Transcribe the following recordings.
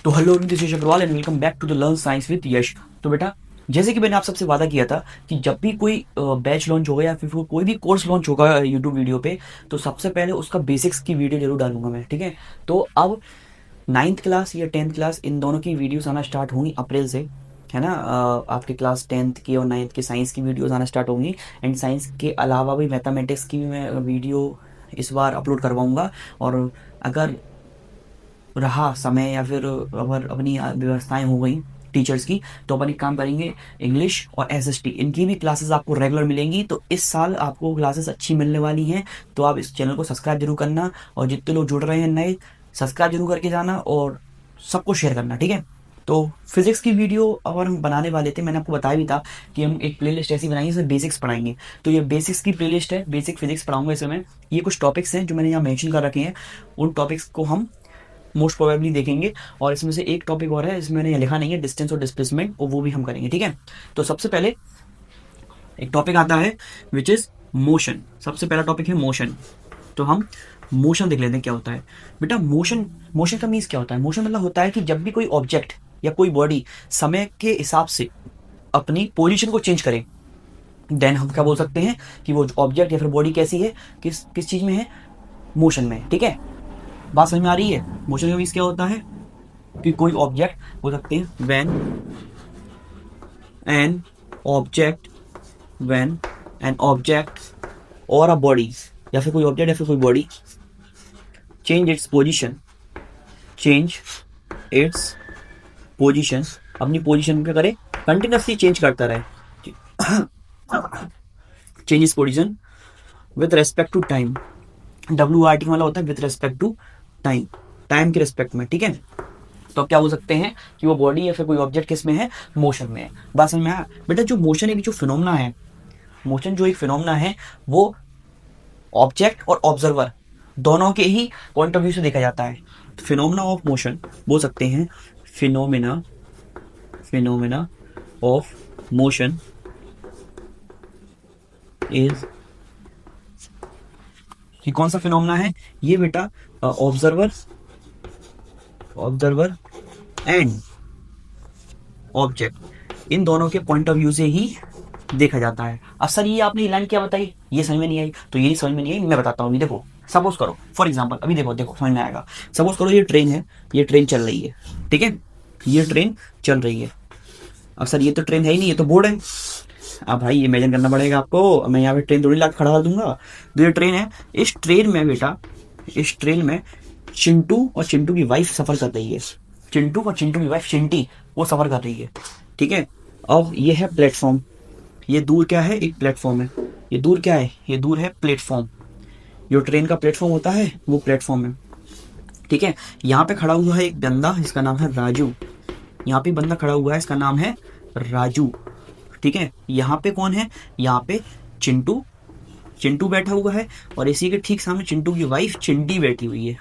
तो hello, this is Agarwal and welcome back to the learn science with Yash. तो बेटा, जैसे कि मैंने आप सबसे वादा किया था कि जब भी कोई बैच लॉन्च होगा या फिर कोई भी कोर्स लॉन्च होगा यूट्यूब वीडियो पे, तो सबसे पहले उसका बेसिक्स की वीडियो जरूर डालूंगा मैं। ठीक है, तो अब 9th क्लास या 10th क्लास इन दोनों की वीडियोस आना स्टार्ट होंगी अप्रैल से, है ना। आपके क्लास 10th की और 9th की साइंस की वीडियोस आना स्टार्ट होंगी। एंड साइंस के अलावा भी मैथमेटिक्स की भी मैं वीडियो इस बार अपलोड करवाऊंगा। और अगर रहा समय या फिर अगर अपनी व्यवस्थाएं हो गई टीचर्स की, तो अपन एक काम करेंगे, इंग्लिश और एसएसटी इनकी भी क्लासेस आपको रेगुलर मिलेंगी। तो इस साल आपको क्लासेस अच्छी मिलने वाली हैं। तो आप इस चैनल को सब्सक्राइब जरूर करना, और जितने लोग जुड़ रहे हैं नए, सब्सक्राइब जरूर करके जाना और सबको शेयर करना। ठीक है, तो फिजिक्स की वीडियो अगर हम बनाने वाले थे, मैंने आपको बताया भी था कि हम एक प्लेलिस्ट ऐसी बनाएंगे जिसमें बेसिक्स पढ़ाएंगे। तो ये बेसिक्स की प्लेलिस्ट है, बेसिक फिजिक्स पढ़ाऊंगा इसमें। ये कुछ टॉपिक्स हैं जो मैंने यहाँ मेंशन कर रखे हैं, उन टॉपिक्स को हम मोस्ट प्रोबेबली देखेंगे। और इसमें से एक टॉपिक और है, इसमें मैंने ये लिखा नहीं है, डिस्टेंस और डिस्प्लेसमेंट, और वो भी हम करेंगे। ठीक है, तो सबसे पहले एक टॉपिक आता है विच इज मोशन। सबसे पहला टॉपिक है मोशन। तो हम मोशन देख लेते हैं क्या होता है। बेटा, मोशन मोशन का मीन्स क्या होता है? मोशन मतलब होता है कि जब भी कोई ऑब्जेक्ट या कोई बॉडी समय के हिसाब से अपनी पोजीशन को चेंज करे, देन हम क्या बोल सकते हैं कि वो ऑब्जेक्ट या फिर बॉडी कैसी है, किस किस चीज में है, मोशन में। ठीक है, बात समझ में आ रही है? मोशन का मीन्स क्या होता है कि कोई ऑब्जेक्ट हो सकते हैं an object when an object और अ बॉडी, या फिर कोई ऑब्जेक्ट या फिर कोई body change its position, change its position, अपनी पोजीशन क्या करे, कंटिन्यूसली चेंज करता रहे, change its position with respect to time. WRT वाला होता है with respect to time, time के रेस्पेक्ट में। ठीक है, तो अब क्या बोल सकते हैं कि वो बॉडी या फिर कोई ऑब्जेक्ट किस में है, मोशन में है। बात समझ में आया? बेटा, जो मोशन एक जो फिनोमेना है, मोशन जो एक फिनोमेना है, वो ऑब्जेक्ट और ऑब्जर्वर दोनों के ही पॉइंट ऑफ व्यू से देखा जाता है। फिनोमेना ऑफ मोशन बोल सकते हैं, phenomena phenomena of motion is, ये कौन सा फिनोमेना है ये बेटा? ऑब्जर्वर ऑब्जर्वर एंड ऑब्जेक्ट, इन दोनों के पॉइंट ऑफ व्यू से ही देखा जाता है। अब सर ये आपने लाइन क्या बताई, ये समझ में नहीं आई, तो ये समझ में नहीं आई, मैं बताता हूँ। देखो, सपोज करो, फॉर एग्जांपल, अभी देखो देखो समझ में आएगा। सपोज करो ये ट्रेन है, ये ट्रेन चल रही है। ठीक है, ये ट्रेन चल रही है। अब सर ये तो ट्रेन है ही नहीं, ये तो बोर्ड है। अब भाई इमेजिन करना पड़ेगा आपको, मैं यहाँ पे ट्रेन थोड़ी ला खड़ा कर दूंगा। तो ये ट्रेन है, इस ट्रेन में बेटा, इस ट्रेन में चिंटू और चिंटू की वाइफ सफर कर रही है। चिंटू और चिंटू की वाइफ चिंटी, वो सफर कर रही है। ठीक है, अब ये है प्लेटफॉर्म, ये दूर क्या है, एक प्लेटफॉर्म है। ये दूर क्या है, ये दूर है प्लेटफॉर्म। जो ट्रेन का प्लेटफॉर्म होता है वो प्लेटफॉर्म है। ठीक है, यहाँ पे खड़ा हुआ है एक बंदा, इसका नाम है राजू। यहाँ पे बंदा खड़ा हुआ है, इसका नाम है राजू। ठीक है, यहाँ पे कौन है, यहाँ पे चिंटू, चिंटू बैठा हुआ है, और इसी के ठीक सामने चिंटू की वाइफ चिंटी बैठी हुई है।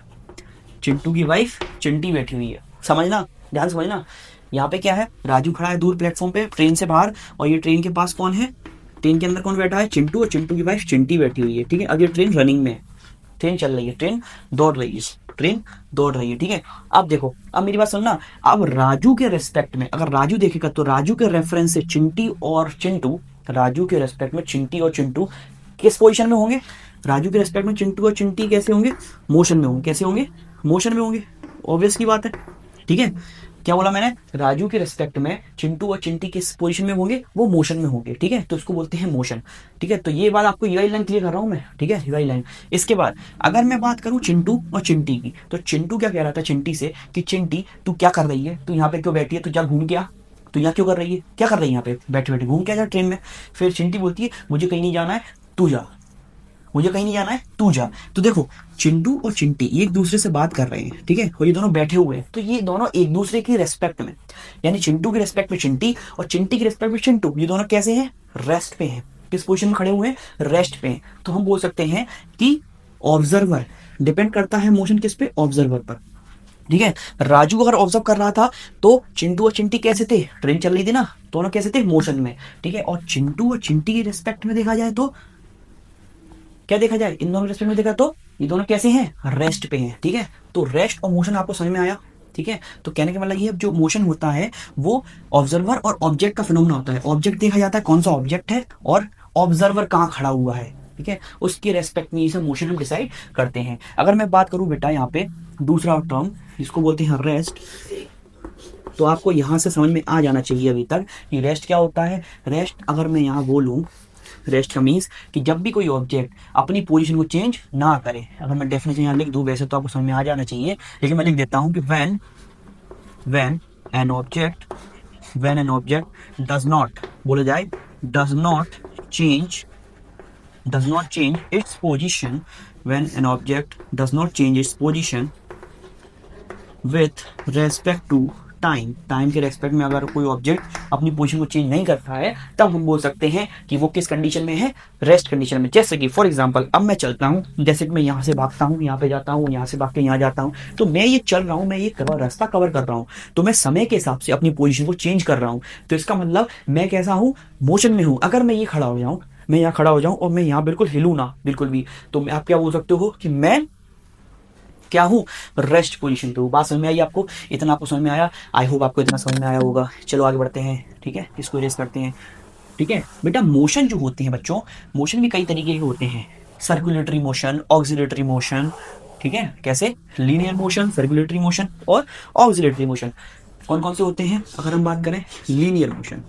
चिंटू की वाइफ चिंटी बैठी हुई है। समझना, ध्यान समझना। यहाँ पे क्या है, राजू खड़ा है दूर प्लेटफॉर्म पे ट्रेन से बाहर, और ये ट्रेन के पास कौन है, ट्रेन के अंदर कौन बैठा है, चिंटू, और चिंटू की वाइफ चिंटी बैठी हुई है। ठीक है, अब ये ट्रेन रनिंग में है, ट्रेन चल रही है, ट्रेन दौड़ रही है, ट्रेन दौड़ रही है। ठीक है, अब देखो, अब मेरी बात सुनना। अब राजू के रेस्पेक्ट में अगर राजू देखेगा, तो राजू के रेफरेंस से चिंटी और चिंटू, राजू के रेस्पेक्ट में चिंटी और चिंटू किस पोजीशन में होंगे? राजू के रेस्पेक्ट में चिंटू और चिंटी कैसे होंगे, मोशन में होंगे। कैसे होंगे, मोशन में होंगे। ऑब्वियस की बात है। ठीक है, क्या बोला मैंने, राजू के रेस्पेक्ट में चिंटू और चिंटी किस पोजीशन में होंगे, वो मोशन में होंगे। ठीक है, तो इसको बोलते हैं मोशन। ठीक है, तो ये बात आपको ये लाइन क्लियर कर रहा हूं मैं। ठीक है, ये लाइन। इसके बाद अगर मैं बात करूं चिंटू और चिंटी की, तो चिंटू क्या कह रहा था चिंटी से कि चिंटी तू क्या कर रही है, तू यहाँ पे क्यों बैठी है, तू जा घूम के आ, तू यहाँ क्यों कर रही है, क्या कर रही है यहाँ पे बैठे बैठे, घूम के आ जा ट्रेन में। फिर चिंटी बोलती है मुझे कहीं नहीं जाना है, तू जा, मुझे कहीं नहीं जाना है, तू जा। तो देखो, चिंटू और चिंटी एक दूसरे से बात कर रहे हैं। ठीक है, और ये दोनों बैठे हुए हैं, तो ये दोनों एक दूसरे की रेस्पेक्ट में, यानी चिंटू की रेस्पेक्ट में चिंटी और चिंटी की रेस्पेक्ट में चिंटू, ये दोनों कैसे हैं, रेस्ट पे हैं। किस पोजीशन में खड़े हुए हैं, रेस्ट पे हैं। तो हम बोल सकते हैं कि ऑब्जर्वर, डिपेंड करता है मोशन किस पे, ऑब्जर्वर पर। ठीक है, राजू अगर ऑब्जर्व कर रहा था, तो चिंटू और चिंटी कैसे थे, ट्रेन चल रही थी ना, दोनों कैसे थे, मोशन में। ठीक है, और चिंटू और चिंटी की रेस्पेक्ट में देखा जाए तो क्या देखा जाए, इन दोनों रेस्पेक्ट में देखा तो ये दोनों कैसे हैं, रेस्ट पे हैं। ठीक है, तो रेस्ट और मोशन आपको समझ में आया। ठीक है। तो कहने का मतलब ये जो मोशन होता है वो ऑब्जर्वर और ऑब्जेक्ट का फिनोमेना होता है। ऑब्जेक्ट देखा जाता है कौन सा ऑब्जेक्ट है और ऑब्जर्वर कहाँ खड़ा हुआ है, ठीक है, उसके रेस्पेक्ट में ये सब मोशन हम डिसाइड करते हैं। अगर मैं बात करूं बेटा यहाँ पे दूसरा टर्म जिसको बोलते हैं रेस्ट, तो आपको यहाँ से समझ में आ जाना चाहिए अभी तक कि रेस्ट क्या होता है। रेस्ट अगर मैं यहाँ बोलूँ, रेस्ट का मीन्स कि जब भी कोई ऑब्जेक्ट अपनी पोजीशन को चेंज ना करे। अगर मैं डेफिनेशन यहाँ लिख दूँ, वैसे तो आपको समझ में आ जाना चाहिए, लेकिन मैं लिख देता हूँ कि when an object does not, बोला जाए does not change its position, when an object does not change its position with respect to time के रेस्पेक्ट में अगर कोई ऑब्जेक्ट अपनी पोजीशन को चेंज नहीं करता है, तब हम बोल सकते हैं कि वो किस कंडीशन में है, रेस्ट कंडीशन में। जैसे कि फॉर एग्जांपल अब मैं चलता हूँ, जैसे कि मैं यहाँ से भागता हूँ, यहाँ पे जाता हूँ, यहाँ से भाग के यहाँ जाता हूँ, तो मैं ये चल रहा हूँ, मैं ये रास्ता कवर कर रहा हूँ, तो मैं समय के हिसाब से अपनी पोजिशन को चेंज कर रहा हूँ। तो इसका मतलब मैं कैसा हूँ, मोशन में हूँ। अगर मैं ये खड़ा हो जाऊँ, मैं यहाँ खड़ा हो जाऊँ और मैं यहाँ बिल्कुल हिलूँ ना बिल्कुल भी, तो आप क्या बोल सकते हो कि मैं क्या हूँ, रेस्ट पोजीशन पे हूँ। बात समझ में आई आपको? इतना आपको समझ में आया? आई होप आपको इतना समझ में आया होगा। चलो आगे बढ़ते हैं, ठीक है, इसको इरेज करते हैं। ठीक है बेटा, मोशन जो होते हैं बच्चों, मोशन भी कई तरीके के होते हैं। सर्कुलेटरी मोशन, ऑक्सिलेटरी मोशन, ठीक है, कैसे, लीनियर मोशन, सर्कुलेटरी मोशन और ऑक्सिलेटरी मोशन। कौन कौन से होते हैं? अगर हम बात करें linear motion,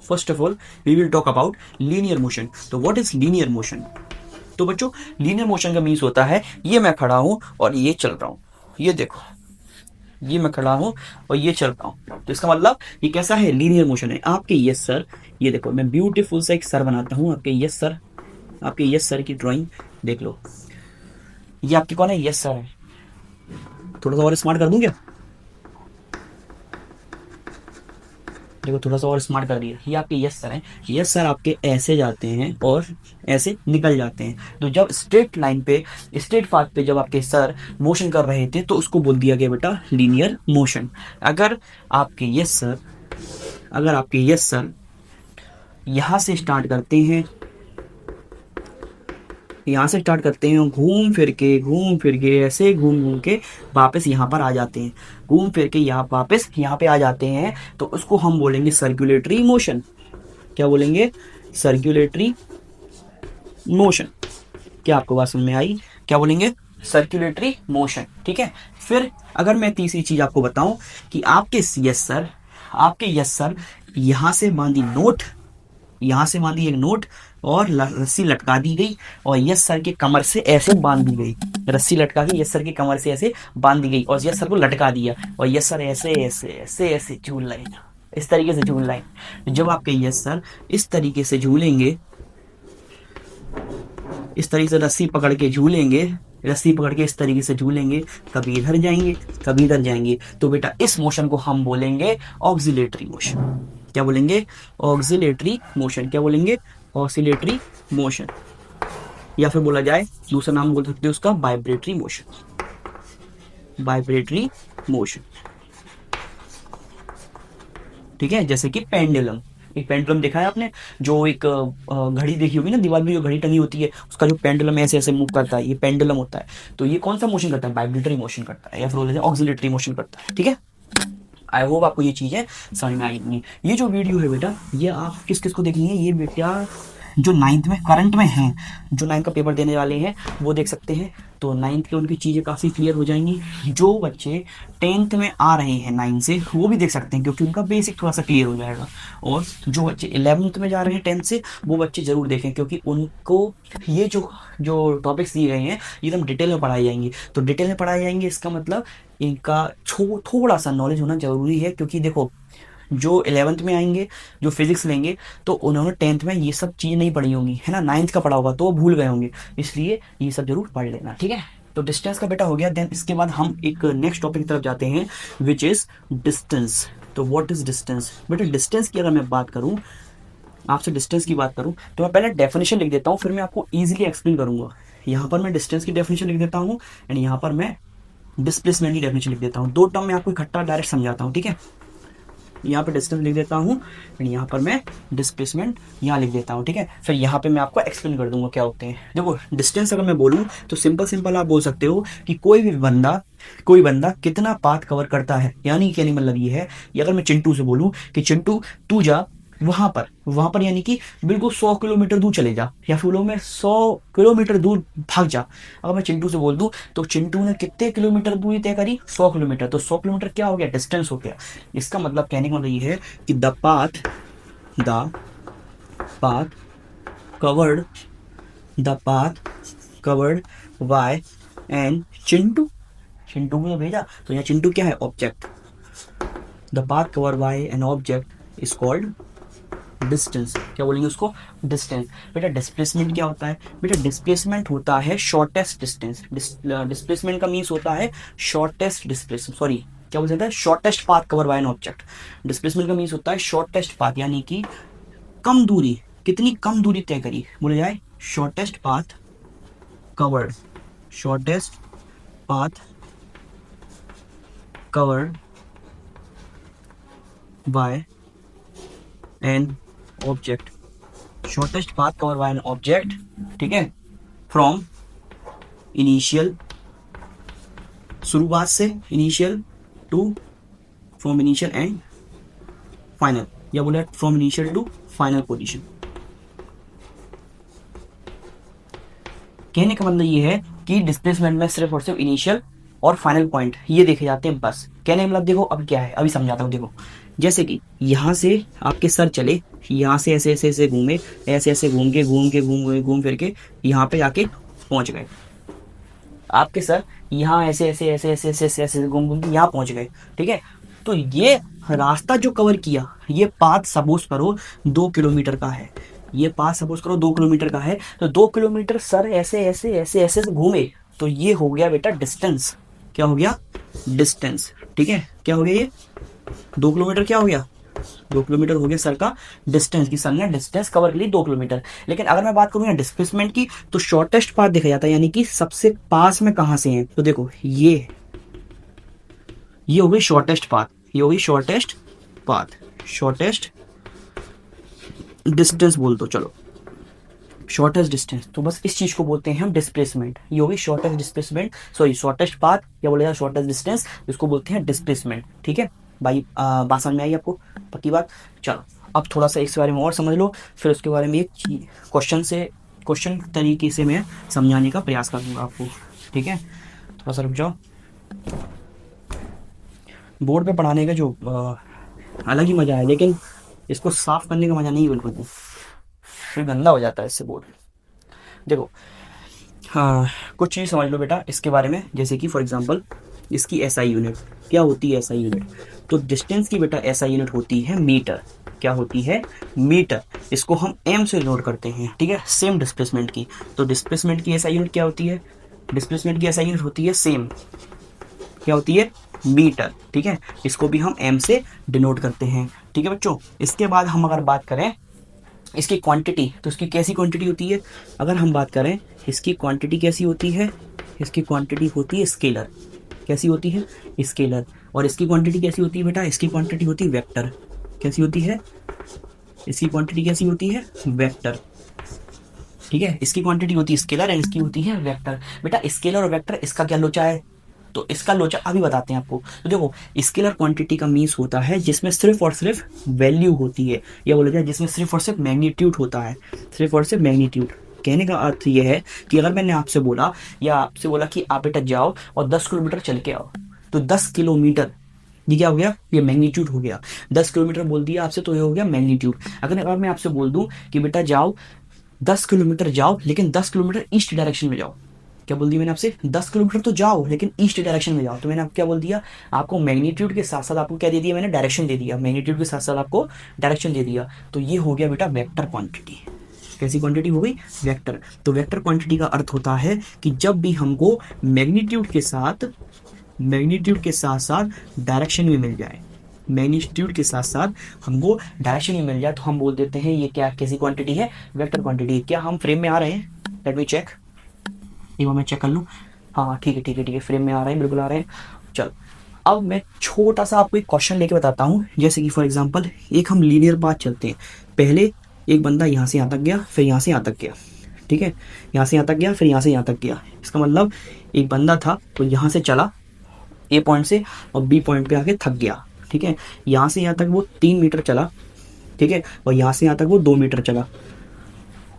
first of all we will talk about linear motion. तो व्हाट इज लीनियर मोशन? तो बच्चों लीनियर मोशन का मीन्स होता है ये मैं खड़ा हूं और ये चल रहा हूं, ये देखो, ये मैं खड़ा हूं और ये चल रहा हूं, तो इसका मतलब ये कैसा है, लीनियर मोशन है। आपके यस सर, ये देखो मैं ब्यूटीफुल सा एक सर बनाता हूं, आपके यस सर, आपके यस सर की ड्राइंग देख लो। ये आपके कौन है, यस सर है। थोड़ा सा और स्मार्ट कर दूं क्या? देखो थोड़ा सा और स्मार्ट कर दिया। ये आपके यस सर हैं, यस सर आपके ऐसे जाते हैं और ऐसे निकल जाते हैं। तो जब स्ट्रेट लाइन पे, स्ट्रेट पाथ पे जब आपके सर मोशन कर रहे थे, तो उसको बोल दिया गया बेटा लीनियर मोशन। अगर आपके यस सर यहाँ से स्टार्ट करते हैं, यहाँ से स्टार्ट करते हैं, घूम फिर के ऐसे घूम के वापस यहाँ पर आ जाते हैं, घूम फिर के यहाँ वापस यहाँ पे आ जाते हैं, तो उसको हम बोलेंगे सर्कुलेटरी मोशन। क्या बोलेंगे? Circulatory motion. क्या आपको बात समझ में आई? क्या बोलेंगे? Circulatory motion. ठीक है। फिर अगर मैं तीसरी चीज आपको बताऊं कि आपके यस सर यहाँ से बांधी नोट, यहाँ से बांधी एक नोट और रस्सी लटका दी गई और यस सर के कमर से ऐसे बांध दी गई, रस्सी लटका के यस सर के कमर से ऐसे बांध दी गई और यस सर को लटका दिया और यस सर ऐसे ऐसे ऐसे ऐसे झूल रहे, इस तरीके से झूल रहे। जब आपके यस सर इस तरीके से झूलेंगे, इस तरीके से रस्सी पकड़ के झूलेंगे, रस्सी पकड़ के इस तरीके से झूलेंगे, कभी इधर जाएंगे कभी इधर जाएंगे, तो बेटा इस मोशन को हम बोलेंगे ऑक्सिलेटरी मोशन। क्या बोलेंगे? Oscillatory motion. क्या बोलेंगे? Oscillatory motion. या फिर बोला जाए दूसरा नाम बोल सकते हैं उसका वाइब्रेटरी मोशन, वाइब्रेटरी मोशन। ठीक है। जैसे कि पेंडुलम, एक पेंडुलम देखा है आपने, जो एक घड़ी देखी होगी ना, दीवार में जो घड़ी टंगी होती है, उसका जो पेंडुलम ऐसे ऐसे मूव करता है, ये पेंडुलम होता है। तो ये कौन सा मोशन करता है? वाइब्रेटरी मोशन करता है, या फिर बोला जाए ऑक्सिलेटरी मोशन करता है। ठीक है। आई होप आपको ये चीज़ें समझ में आएंगी। ये जो वीडियो है बेटा, ये आप किस किस को देखनी है? ये बेटा जो 9th में करंट में हैं, जो 9th का पेपर देने वाले हैं वो देख सकते हैं, तो 9th के उनकी चीज़ें काफ़ी क्लियर हो जाएंगी। जो बच्चे 10th में आ रहे हैं 9 से, वो भी देख सकते हैं क्योंकि उनका बेसिक थोड़ा सा क्लियर हो जाएगा। और जो बच्चे 11th में जा रहे हैं 10th से, वो बच्चे ज़रूर देखें क्योंकि उनको ये जो टॉपिक्स दिए गए हैं एकदम डिटेल में पढ़ाई जाएंगी। तो डिटेल में पढ़ाई जाएंगे, इसका मतलब इनका थोड़ा सा नॉलेज होना ज़रूरी है। क्योंकि देखो जो 11th में आएंगे, जो फिजिक्स लेंगे, तो उन्होंने 10th में ये सब चीज़ें नहीं पढ़ी होंगी, है ना, 9th का पढ़ा होगा तो वो भूल गए होंगे, इसलिए ये सब जरूर पढ़ लेना। ठीक है। तो डिस्टेंस का बेटा हो गया। देन इसके बाद हम एक नेक्स्ट टॉपिक की तरफ जाते हैं, विच इज़ डिस्टेंस। तो व्हाट इज डिस्टेंस? बेटा डिस्टेंस की अगर मैं बात करूँ, आपसे डिस्टेंस की बात करूँ, तो मैं पहले डेफिनेशन लिख देता हूँ, फिर मैं आपको ईजिली एक्सप्लेन करूँगा। यहाँ पर मैं डिस्टेंस की डेफिनेशन लिख देता हूँ एंड यहाँ पर मैं डिस्प्लेसमेंट की डेफिनेशन लिख देता हूँ। दो टर्म में आपको इकट्ठा डायरेक्ट समझाता हूँ। ठीक है। यहाँ पे डिस्टेंस लिख देता हूँ, यहाँ पर मैं डिस्प्लेसमेंट यहाँ लिख देता हूँ। ठीक है। फिर यहाँ पे मैं आपको एक्सप्लेन कर दूंगा क्या होते हैं। देखो डिस्टेंस अगर मैं बोलूँ तो सिंपल आप बोल सकते हो कि कोई भी बंदा कोई बंदा कितना पाथ कवर करता है, यानी कहने मतलब ये है कि अगर मैं चिंटू से बोलूं कि चिंटू तू जा वहां पर यानी कि बिल्कुल 100 किलोमीटर दूर चले जा, या फिर मैं 100 किलोमीटर दूर भाग जा। अगर मैं चिंटू से बोल दूं तो चिंटू ने कितने किलोमीटर दूरी तय करी, 100 किलोमीटर, तो 100 किलोमीटर क्या हो गया, डिस्टेंस हो गया। इसका मतलब कहने का मतलब ये है कि the path covered the path covered by an Chintu, Chintu को तो भेजा, तो यहाँ चिंटू क्या है, object. The path cover by an object is called distance. क्या बोलेंगे उसको, डिस्टेंस। बेटा डिस्प्लेसमेंट क्या होता है, बेटा डिस्प्लेसमेंट होता है शॉर्टेस्ट डिस्टेंस। डिस्प्लेसमेंट का मीन्स होता है शॉर्टेस्ट डिस्प्लेसमेंट, सॉरी क्या बोल सकते हैं, shortest path cover by an object. Displacement का मीन्स होता है शॉर्टेस्ट पाथ, यानी कि कम दूरी, कितनी कम दूरी तय करी, बोला जाए shortest path covered, shortest path covered by an object, shortest path cover by an object, ठीक है, फ्रॉम इनिशियल, शुरुआत से, initial to, from initial and final, या बोले from initial to final position. कहने का मतलब ये है कि डिस्प्लेसमेंट में सिर्फ और सिर्फ इनिशियल और फाइनल पॉइंट ये देखे जाते हैं बस। कहने का मतलब देखो अब क्या है, अभी समझाता हूँ। देखो जैसे कि यहाँ से आपके सर चले, यहाँ से ऐसे ऐसे ऐसे घूमे, ऐसे ऐसे घूम फिर के यहाँ पे जाके पहुँच गए। आपके सर यहाँ ऐसे ऐसे ऐसे ऐसे ऐसे ऐसे ऐसे घूम के यहाँ पहुँच गए, ठीक है। तो ये रास्ता जो कवर किया, ये पाथ सपोज करो 2 किलोमीटर का है, ये पाथ सपोज करो 2 किलोमीटर का है, तो 2 किलोमीटर सर ऐसे ऐसे ऐसे ऐसे घूमे, तो ये हो गया बेटा डिस्टेंस। क्या हो गया, डिस्टेंस, ठीक है। क्या हो गया ये 2 किलोमीटर, क्या हो गया 2 किलोमीटर हो गया सर का डिस्टेंस, की सर ने डिस्टेंस कवर के लिए 2 किलोमीटर। लेकिन अगर मैं बात करूँ डिस्प्लेसमेंट की, तो शॉर्टेस्ट पाथ देखा जाता है, यानी कि सबसे पास में कहाँ से है। तो देखो ये हो गई शॉर्टेस्ट पाथ, ये हो गई शॉर्टेस्ट पाथ, शॉर्टेस्ट डिस्टेंस बोल दो, चलो शॉर्टेस्ट डिस्टेंस। तो बस इस चीज को बोलते हैं हम डिस्प्लेसमेंट। ये हो गई shortest displacement, sorry shortest path, क्या बोलेगा शॉर्टेस्ट डिस्टेंस, इसको बोलते हैं डिस्प्लेसमेंट, ठीक है भाई। बात समझ में आई आपको, पक्की बात। चलो अब थोड़ा सा इसके बारे में और समझ लो, फिर उसके बारे में एक क्वेश्चन तरीके से मैं समझाने का प्रयास करूंगा आपको, ठीक है। थोड़ा सा रुक जाओ। बोर्ड पे पढ़ाने का जो अलग ही मजा है, लेकिन इसको साफ करने का मजा नहीं, बिल्कुल भी फिर गंदा हो जाता है इससे बोर्ड। देखो हाँ, कुछ चीज़ समझ लो बेटा इसके बारे में, जैसे कि फॉर एग्जांपल इसकी एसआई यूनिट क्या होती है, एसआई यूनिट। तो डिस्टेंस की बेटा एसआई यूनिट होती है मीटर। क्या होती है, मीटर। इसको हम एम से नोट करते हैं, ठीक है, सेम डिस्प्लेसमेंट की। तो डिस्प्लेसमेंट की एसआई यूनिट क्या होती है, डिस्प्लेसमेंट की एसआई यूनिट होती है सेम, क्या होती है, मीटर, ठीक है। इसको भी हम एम से डिनोट करते हैं, ठीक है बच्चों। इसके बाद हम अगर बात करें इसकी क्वांटिटी, तो इसकी कैसी क्वांटिटी होती है, अगर हम बात करें इसकी क्वांटिटी कैसी होती है, इसकी क्वांटिटी होती है स्केलर। कैसी होती है, स्केलर। और इसकी क्वांटिटी कैसी होती है बेटा, इसकी क्वांटिटी होती है वेक्टर। कैसी होती है, इसकी क्वांटिटी कैसी होती है, वेक्टर, ठीक है। इसकी क्वांटिटी होती है स्केलर एंड इसकी होती है वेक्टर। बेटा स्केलर और वेक्टर इसका क्या लोचा है, तो इसका लोचा अभी बताते हैं आपको। तो देखो स्केलर क्वांटिटी का मीन्स होता है जिसमें सिर्फ और सिर्फ वैल्यू होती है, या बोला जाए जिसमें सिर्फ और सिर्फ मैग्नीट्यूड होता है, सिर्फ और सिर्फ मैग्नीट्यूड। कहने का अर्थ ये है कि अगर मैंने आपसे बोला कि आप बेटा जाओ और 10 किलोमीटर चल के आओ, तो 10 किलोमीटर ये क्या हो गया, ये मैग्नीट्यूड हो गया। 10 किलोमीटर बोल दिया आपसे तो ये हो गया मैग्नीट्यूड। अगर मैं आपसे बोल दूं कि बेटा जाओ 10 किलोमीटर जाओ, लेकिन 10 किलोमीटर ईस्ट डायरेक्शन में जाओ, क्या बोल दिया मैंने आपसे, 10 किलोमीटर तो जाओ लेकिन ईस्ट डायरेक्शन में जाओ, तो मैंने आपको क्या बोल दिया, आपको मैग्नीट्यूड के साथ साथ आपको क्या दे दिया, मैंने डायरेक्शन दे दिया, मैग्नीट्यूड के साथ साथ आपको डायरेक्शन दे दिया। तो ये हो गया बेटा वेक्टर क्वांटिटी। कैसी क्वांटिटी हो गई, वेक्टर। तो वेक्टर क्वांटिटी का अर्थ होता है कि जब भी हमको मैग्नीट्यूड के साथ डायरेक्शन में मिल जाए, मैग्नीट्यूड के साथ साथ हमको डायरेक्शन में मिल जाए, तो हम बोल देते हैं ये क्या, कैसी क्वांटिटी है, वेक्टर क्वांटिटी। क्या हम फ्रेम में आ रहे हैं, लेट मी चेक, एक बार मैं चेक कर लूँ। हाँ ठीक है, फ्रेम में आ रहे हैं, बिल्कुल आ रहे हैं। चल अब मैं छोटा सा आपको एक क्वेश्चन लेके बताता हूँ। जैसे कि फॉर एग्जांपल एक हम लीनियर पाथ चलते हैं, पहले एक बंदा यहाँ से यहाँ तक गया, फिर यहाँ से यहाँ तक गया, ठीक है, यहाँ से यहाँ तक गया, फिर यहाँ से यहाँ तक गया। इसका मतलब एक बंदा था तो यहाँ से चला ए पॉइंट से और बी पॉइंट पे आके थक गया, ठीक है। यहाँ से यहाँ तक वो 3 मीटर चला, ठीक है, और यहाँ से यहाँ तक वो 2 मीटर चला।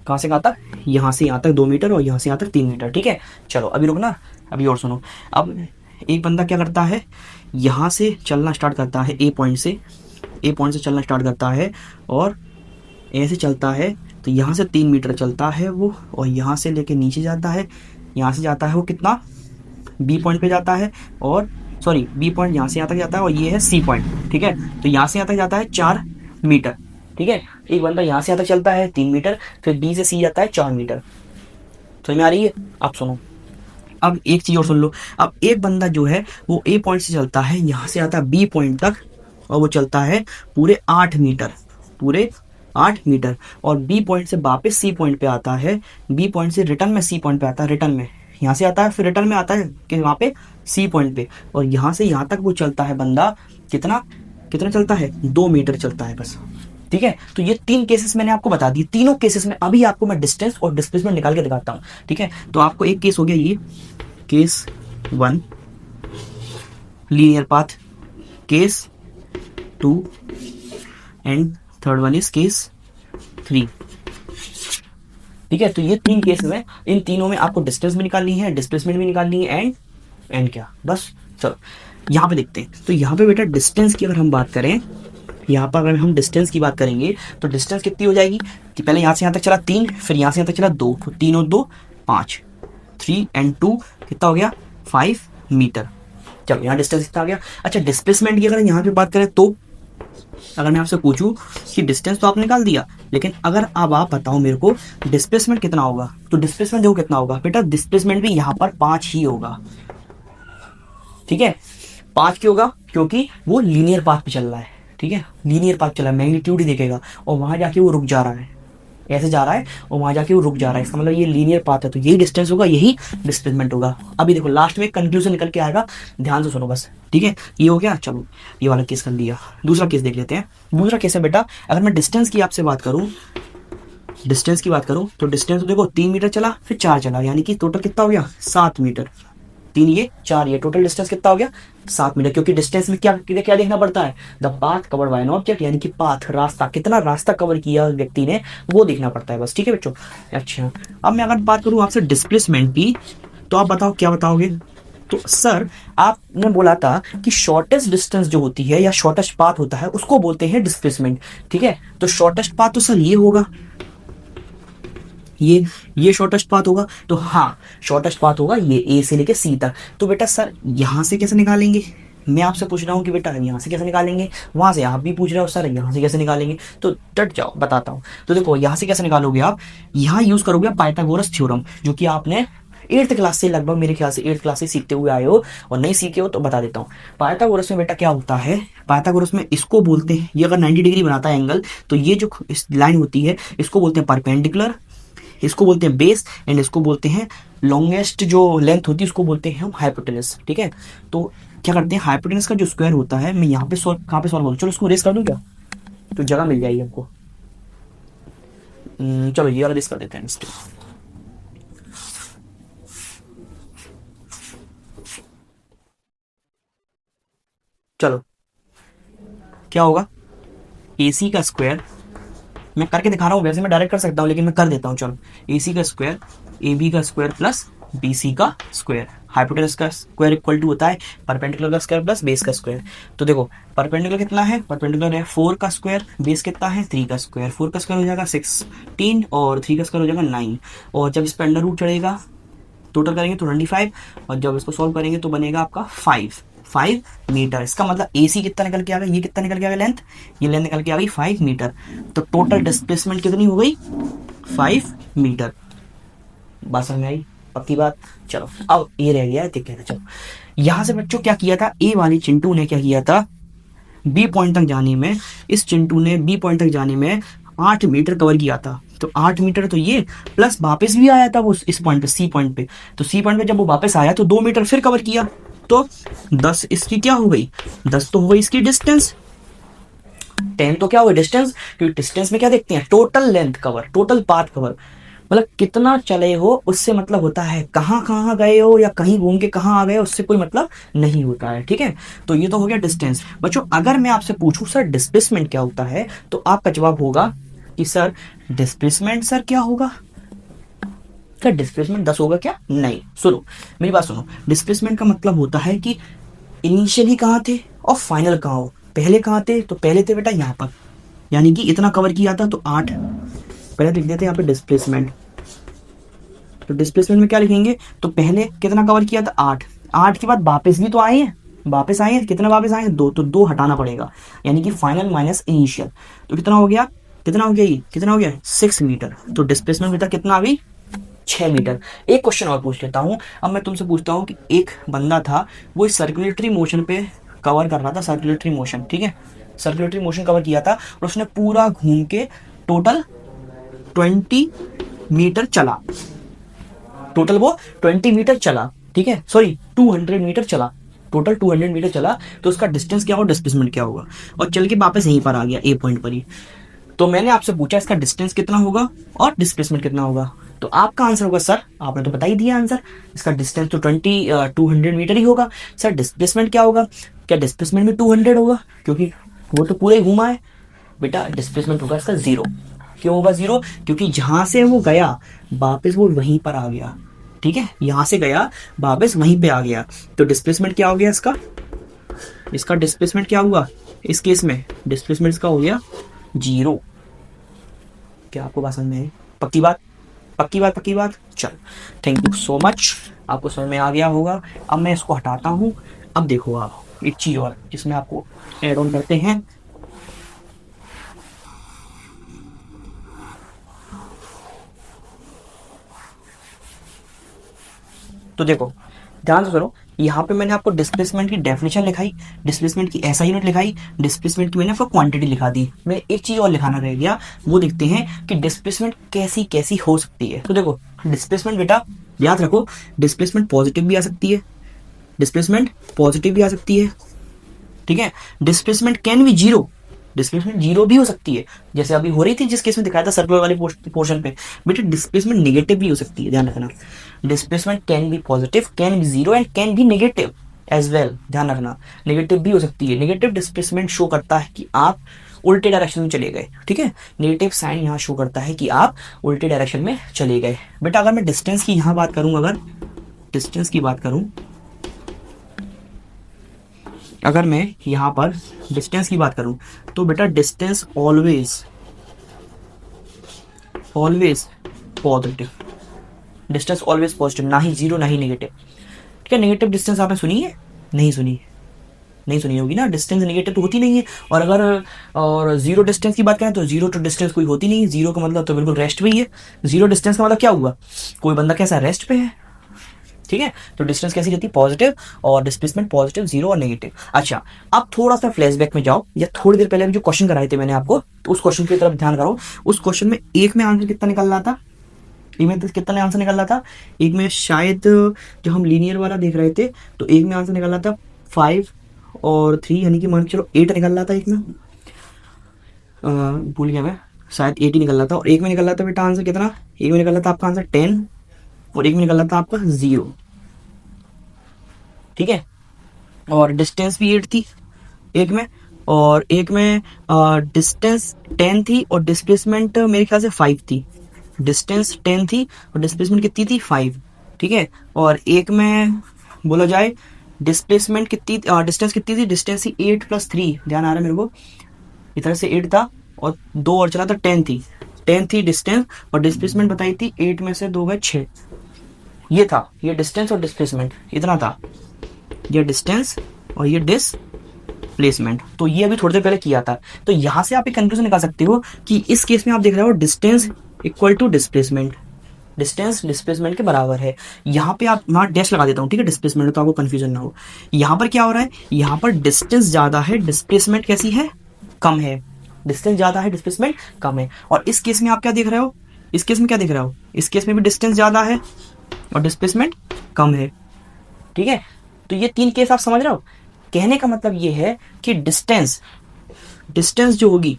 कहाँ से कहाँ तक? यहाँ से यहाँ तक 2 मीटर और यहाँ से यहाँ तक 3 मीटर, ठीक है। चलो अभी रुकना, अभी और सुनो। अब एक बंदा क्या करता है, यहाँ से चलना स्टार्ट करता है, ए पॉइंट से चलना स्टार्ट करता है और ऐसे चलता है, तो यहाँ से 3 मीटर चलता है वो, और यहाँ से लेके नीचे जाता है, यहाँ से जाता है वो कितना, बी पॉइंट पे जाता है, और सॉरी बी पॉइंट यहाँ से यहाँ तक जाता है और ये है सी पॉइंट, ठीक है। तो यहाँ से यहाँ तक जाता है 4 मीटर, ठीक है। एक बंदा यहाँ से यहाँ तक चलता है 3 मीटर, फिर बी से सी जाता है 4 मीटर। समझ में आ रही है? आप सुनो, अब एक चीज़ और सुन लो। अब एक बंदा जो है वो ए पॉइंट से चलता है, यहाँ से आता है बी पॉइंट तक, और वो चलता है पूरे 8 मीटर, पूरे 8 मीटर, और बी पॉइंट से वापस सी पॉइंट पे आता है, बी पॉइंट से रिटर्न में सी पॉइंट पे आता है, रिटर्न में यहाँ से आता है, फिर रिटर्न में आता है कि वहाँ पे सी पॉइंट पे, और यहाँ से यहाँ तक वो चलता है बंदा, कितना कितना चलता है, 2 मीटर चलता है बस, ठीक है। तो ये 3 केसेस मैंने आपको बता दिए। तीनों केसेस में अभी आपको मैं डिस्टेंस और डिस्प्लेसमेंट निकाल के दिखाता हूँ, ठीक है। तो आपको एक केस हो गया ये, case 1 linear path, case 2 and third one is case 3, ठीक है। तो ये 3 केस में, इन तीनों में आपको डिस्टेंस भी निकालनी है, डिस्प्लेसमेंट भी निकालनी है, एंड क्या, बस। चलो यहाँ पे देखते हैं। तो यहाँ पे बेटा डिस्टेंस की अगर हम बात करें, यहाँ पर अगर हम डिस्टेंस की बात करेंगे तो डिस्टेंस कितनी हो जाएगी कि पहले यहाँ से यहाँ तक चला 3, फिर यहाँ से यहाँ तक चला 2, 3 और 2 5, 3 एंड 2 कितना हो गया, 5 मीटर। चलो यहाँ डिस्टेंस कितना आ गया। अच्छा डिस्प्लेसमेंट की अगर यहाँ पे बात करें, तो अगर मैं आपसे पूछूं कि डिस्टेंस तो आपने निकाल दिया, लेकिन अगर अब आप बताओ मेरे को डिस्प्लेसमेंट कितना होगा, तो डिस्प्लेसमेंट देखो कितना होगा बेटा, डिस्प्लेसमेंट भी यहाँ पर 5 ही होगा, ठीक है। 5 क्यों होगा, क्योंकि वो लीनियर पाथ पे चल रहा है, ठीक है, लीनियर पाथ चल रहा है, मैग्नीट्यूड ही देखेगा, और वहां जाके वो रुक जा रहा है, ऐसे जा रहा है और वहां जाके वो रुक जा रहा है, इसका मतलब ये लीनियर पाथ है, तो यही डिस्टेंस होगा, यही डिस्प्लेसमेंट होगा। अभी देखो लास्ट में कंक्लूजन निकल के आएगा, ध्यान से सुनो बस, ठीक है। ये हो गया, चलो ये वाला केस कर लिया। दूसरा केस देख लेते हैं। दूसरा केस है बेटा, अगर मैं डिस्टेंस की आपसे बात करूं, डिस्टेंस की बात करूं तो डिस्टेंस तो देखो 3 मीटर चला, फिर 4 चला, यानी कि टोटल कितना हो गया, 7 मीटर। 3 ये 4 ये, टोटल डिस्टेंस कितना हो गया, 7 मीटर। क्योंकि डिस्टेंस में क्या क्या देखना पड़ता है, the path covered by an object, यानी कि पाथ, रास्ता, कितना रास्ता कवर किया व्यक्ति ने, वो देखना पड़ता है बस, ठीक है बच्चों। अच्छा अब मैं अगर बात करूं आपसे डिस्प्लेसमेंट की, तो आप बताओ क्या बताओगे। तो सर आपने बोला था कि शॉर्टेस्ट डिस्टेंस जो होती है या शॉर्टेस्ट पाथ होता है उसको बोलते हैं डिस्प्लेसमेंट, ठीक है। तो शॉर्टेस्ट पाथ तो सर ये होगा, ये शॉर्टेस्ट पाथ होगा। तो हाँ शॉर्टेस्ट पाथ होगा ये ए से लेके सी तक। तो बेटा सर यहाँ से कैसे निकालेंगे, मैं आपसे पूछ रहा हूँ कि बेटा यहाँ से कैसे निकालेंगे, वहां से आप भी पूछ रहे हो सर यहाँ से कैसे निकालेंगे, तो डट जाओ बताता हूँ। तो देखो यहाँ से कैसे निकालोगे आप, यहाँ यूज करोगे पाइथागोरस थ्योरम, जो कि आपने 8th क्लास से, लगभग मेरे ख्याल से 8th क्लास से सीखते हुए आए हो, और नहीं सीखे हो तो बता देता हूँ। पाइथागोरस में बेटा क्या होता है, पाइथागोरस में इसको बोलते हैं, ये अगर 90 डिग्री बनाता है एंगल, तो ये जो इस लाइन होती है इसको बोलते हैं परपेंडिकुलर, इसको बोलते हैं बेस, एंड इसको बोलते हैं लॉन्गेस्ट जो लेंथ होती है उसको बोलते हैं हम हाइपोटेनस, ठीक है। तो क्या करते हैं, हाइपोटेनस का जो स्क्वायर होता है, मैं यहाँ पे सॉल्व, कहाँ पे सॉल्व करूँ, चलो इसको रेस कर दूँ क्या, तो जगह मिल जाएगी हमको। चलो ये वाला रेस कर देते हैं इसको। चलो क्या होगा, AC का स्क्वायर, मैं करके दिखा रहा हूँ, वैसे मैं डायरेक्ट कर सकता हूँ लेकिन मैं कर देता हूँ। चलो AC का स्क्वायर AB का स्क्वायर प्लस BC का स्क्वायर, हाइपोटेनस का स्क्वायर इक्वल टू होता है परपेंडिकुलर का स्क्वायर प्लस बेस का स्क्वायर। तो देखो परपेंडिकुलर कितना है, परपेंडिकुलर है 4 का स्क्वायर, बेस कितना है 3 का स्क्वायर, 4 का स्क्वायर हो जाएगा 16 और 3 का स्क्वायर हो जाएगा 9, और जब इस पर अंडर रूट चढ़ेगा टोटल करेंगे तो 25, और जब इसको सॉल्व करेंगे तो बनेगा आपका 5 मीटर। इसका मतलब AC कितना निकल के आ गया, ये कितना निकल के आ गया लेंथ, ये लेंथ निकल के आ गई 5 मीटर। तो टोटल डिस्प्लेसमेंट कितनी हो गई, 5 मीटर। बात समझ में आई, पक्की बात। चलो अब ये रह गया है, ठीक है। चलो यहाँ से बच्चों क्या किया था, ए वाली चिंटू ने क्या किया था, बी पॉइंट तक जाने में, इस चिंटू ने बी पॉइंट तक जाने में 8 मीटर कवर किया था। तो 8 मीटर तो ये, प्लस वापस भी आया था वो इस पॉइंट पे, सी पॉइंट पे। तो सी पॉइंट पे जब वो वापस आया तो 2 मीटर फिर कवर किया, तो 10 इसकी क्या हो गई, 10 तो हो गई इसकी डिस्टेंस, 10 तो क्या हो गई डिस्टेंस, क्योंकि डिस्टेंस में क्या देखते हैं, total length cover, total path cover. मतलब कितना चले हो उससे मतलब होता है, कहाँ कहाँ गए हो या कहीं घूम के कहाँ आ गए उससे कोई मतलब नहीं होता है, ठीक है। तो ये तो हो गया डिस्टेंस। बच्चों अगर मैं आपसे पूछूं सर डिस्प्लेसमेंट क्या होता है, तो आपका जवाब होगा कि सर डिस्प्लेसमेंट सर क्या होगा, क्या डिस्प्लेसमेंट 10 होगा क्या? नहीं, सुनो मेरी बात सुनो। डिस्प्लेसमेंट का मतलब होता है कि इनिशियली कहाँ थे और फाइनल कहाँ हो। पहले कहाँ थे, तो पहले थे बेटा यहाँ पर, यानी कि इतना कवर किया था तो 8, पहले लिख देते हैं यहाँ पे डिस्प्लेसमेंट। तो डिस्प्लेसमेंट में क्या लिखेंगे, तो पहले कितना कवर किया था 8, 8 के बाद वापस भी तो आए हैं, वापस आए हैं, कितना वापस आए हैं 2, तो 2 हटाना पड़ेगा, यानी कि फाइनल माइनस इनिशियल। तो कितना हो गया, कितना हो गया ये, कितना हो गया 6 मीटर। तो डिस्प्लेसमेंट बेटा कितना अभी 6 मीटर। एक क्वेश्चन और पूछ लेता हूँ, अब मैं तुमसे पूछता हूँ कि एक बंदा था, वो सर्कुलेटरी मोशन पे कवर कर रहा था, सर्कुलेटरी मोशन, ठीक है, सर्कुलेटरी मोशन कवर किया था और उसने पूरा घूम के टोटल 20 मीटर चला, टोटल वो 20 मीटर चला, ठीक है, सॉरी 200 मीटर चला, टोटल 200 मीटर चला। तो उसका डिस्टेंस क्या होगा, डिस्प्लेसमेंट क्या होगा, और चल के वापस यहीं पर आ गया ए पॉइंट पर ही। तो मैंने आपसे पूछा इसका डिस्टेंस कितना होगा और डिस्प्लेसमेंट कितना होगा, तो आपका आंसर होगा सर, आपने तो बता ही दिया आंसर, इसका डिस्टेंस तो 200 मीटर ही होगा। सर डिस्प्लेसमेंट क्या होगा, क्या डिस्प्लेसमेंट में 200 होगा, क्योंकि वो तो पूरा ही घूमा है। बेटा डिस्प्लेसमेंट होगा इसका 0। क्यों होगा 0, क्योंकि जहां से वो गया वापस वो वहीं पर आ गया, ठीक है, यहां से गया वापस वहीं पे आ गया। तो डिस्प्लेसमेंट क्या हो गया इसका, इसका डिस्प्लेसमेंट क्या हुआ इस केस में, डिस्प्लेसमेंट इसका हो गया 0। क्या आपको बात समझ में आई, पक्की बात, पक्की बात, पक्की बात, चल थैंक यू सो मच, आपको समझ में आ गया होगा। अब मैं इसको हटाता हूँ। अब देखो आप एक चीज और जिसमें आपको एड ऑन करते हैं, तो देखो ध्यान से सुनो, यहाँ पे मैंने आपको डिस्प्लेसमेंट की डेफिनेशन लिखाई, डिस्प्लेसमेंट की ऐसा यूनिट लिखाई, डिस्प्लेसमेंट की मैंने आपको क्वांटिटी लिखा दी। मैं एक चीज और लिखाना रह गया, वो देखते हैं कि डिस्प्लेसमेंट कैसी कैसी हो सकती है। तो देखो डिस्प्लेसमेंट बेटा याद रखो, डिस्प्लेसमेंट पॉजिटिव भी आ सकती है, डिस्प्लेसमेंट पॉजिटिव भी आ सकती है, ठीक है, डिस्प्लेसमेंट कैन बी 0, डिस्प्लेसमेंट 0 भी हो सकती है, जैसे अभी हो रही थी जिस केस में दिखाया था सर्कुलर वाले पोर्शन पे। बेटा डिस्प्लेसमेंट नेगेटिव भी हो सकती है, ध्यान रखना, displacement can be positive, can be 0 and can be negative as well, ध्यान रखना नेगेटिव भी हो सकती है। नेगेटिव डिस्प्लेसमेंट शो करता है कि आप उल्टे डायरेक्शन में चले गए, ठीक है, नेगेटिव साइन यहाँ शो करता है कि आप उल्टे डायरेक्शन में चले गए। बेटा अगर मैं डिस्टेंस की यहाँ बात करूँ, अगर डिस्टेंस की बात करूँ, अगर मैं यहाँ पर डिस्टेंस की बात करूं, तो बेटा distance always always positive, distance always positive, ना ही 0 ना ही नेगेटिव, ठीक है। नेगेटिव डिस्टेंस आपने सुनी है, नहीं सुनी, नहीं सुनी होगी ना, डिस्टेंस नेगेटिव तो होती नहीं है। और अगर और 0 डिस्टेंस की बात करें तो 0 टू डिस्टेंस कोई होती नहीं है, 0 का मतलब तो बिल्कुल रेस्ट पे ही है। 0 डिस्टेंस का मतलब क्या हुआ, कोई बंदा कैसा रेस्ट पे है, ठीक है। तो डिस्टेंस कैसी रहती है, पॉजिटिव, और डिस्प्लेसमेंट पॉजिटिव, 0 और नेगेटिव। अच्छा अब थोड़ा सा फ्लैशबैक में जाओ, या थोड़ी देर पहले जो क्वेश्चन कराए थे मैंने आपको, तो उस क्वेश्चन की तरफ ध्यान करो। उस क्वेश्चन में एक में आंसर कितना निकल रहा था, एक में कितना आंसर निकल रहा था, एक में शायद जो हम लीनियर वाला देख रहे थे, तो एक में आंसर निकल रहा था 5 और 3, यानी कि मान के चलो 8 निकल रहा था एक में, भूल गया मैं, शायद 8 ही निकल रहा था। और एक में निकल रहा था बेटा आंसर कितना, एक में निकल रहा था आपका आंसर 10 और एक में निकल रहा था आपका 0, ठीक है। और डिस्टेंस भी 8 थी एक में, और एक में डिस्टेंस 10 थी और डिस्प्लेसमेंट मेरे ख्याल से 5 थी, डिस्टेंस 10 थी और डिस्प्लेसमेंट कितनी थी 5, ठीक है। और एक में बोला जाए डिस्प्लेसमेंट कितनी, डिस्टेंस कितनी थी, डिस्टेंस थी 8 + 3, ध्यान आ रहा है मेरे को, इधर से 8 था और 2 और चला था 10 थी, 10 थी डिस्टेंस, और डिस्प्लेसमेंट बताई थी 8 में से 2 गए 6। ये था, ये डिस्टेंस और डिस्प्लेसमेंट इतना था, ये डिस्टेंस और ये डिस्प्लेसमेंट। तो ये अभी थोड़ी देर पहले किया था। तो यहां से आप एक कंक्लूजन निकाल सकते हो कि इस केस में आप देख रहे हो distance equal to displacement, distance displacement के बराबर है। यहाँ पे आप वहां डैश लगा देता हूँ, ठीक है, डिस्प्लेसमेंट, तो आपको कंफ्यूजन ना हो। यहाँ पर क्या हो रहा है, यहाँ पर डिस्टेंस ज्यादा है, डिस्प्लेसमेंट कैसी है, कम है, डिस्टेंस ज्यादा है, डिस्प्लेसमेंट कम है। और इस केस में आप क्या देख रहे हो, इस केस में क्या देख रहे हो, इस केस में भी डिस्टेंस ज्यादा है और डिस्प्लेसमेंट कम है, ठीक है। तो ये 3 केस आप समझ रहे हो। कहने का मतलब ये है कि डिस्टेंस, डिस्टेंस जो होगी,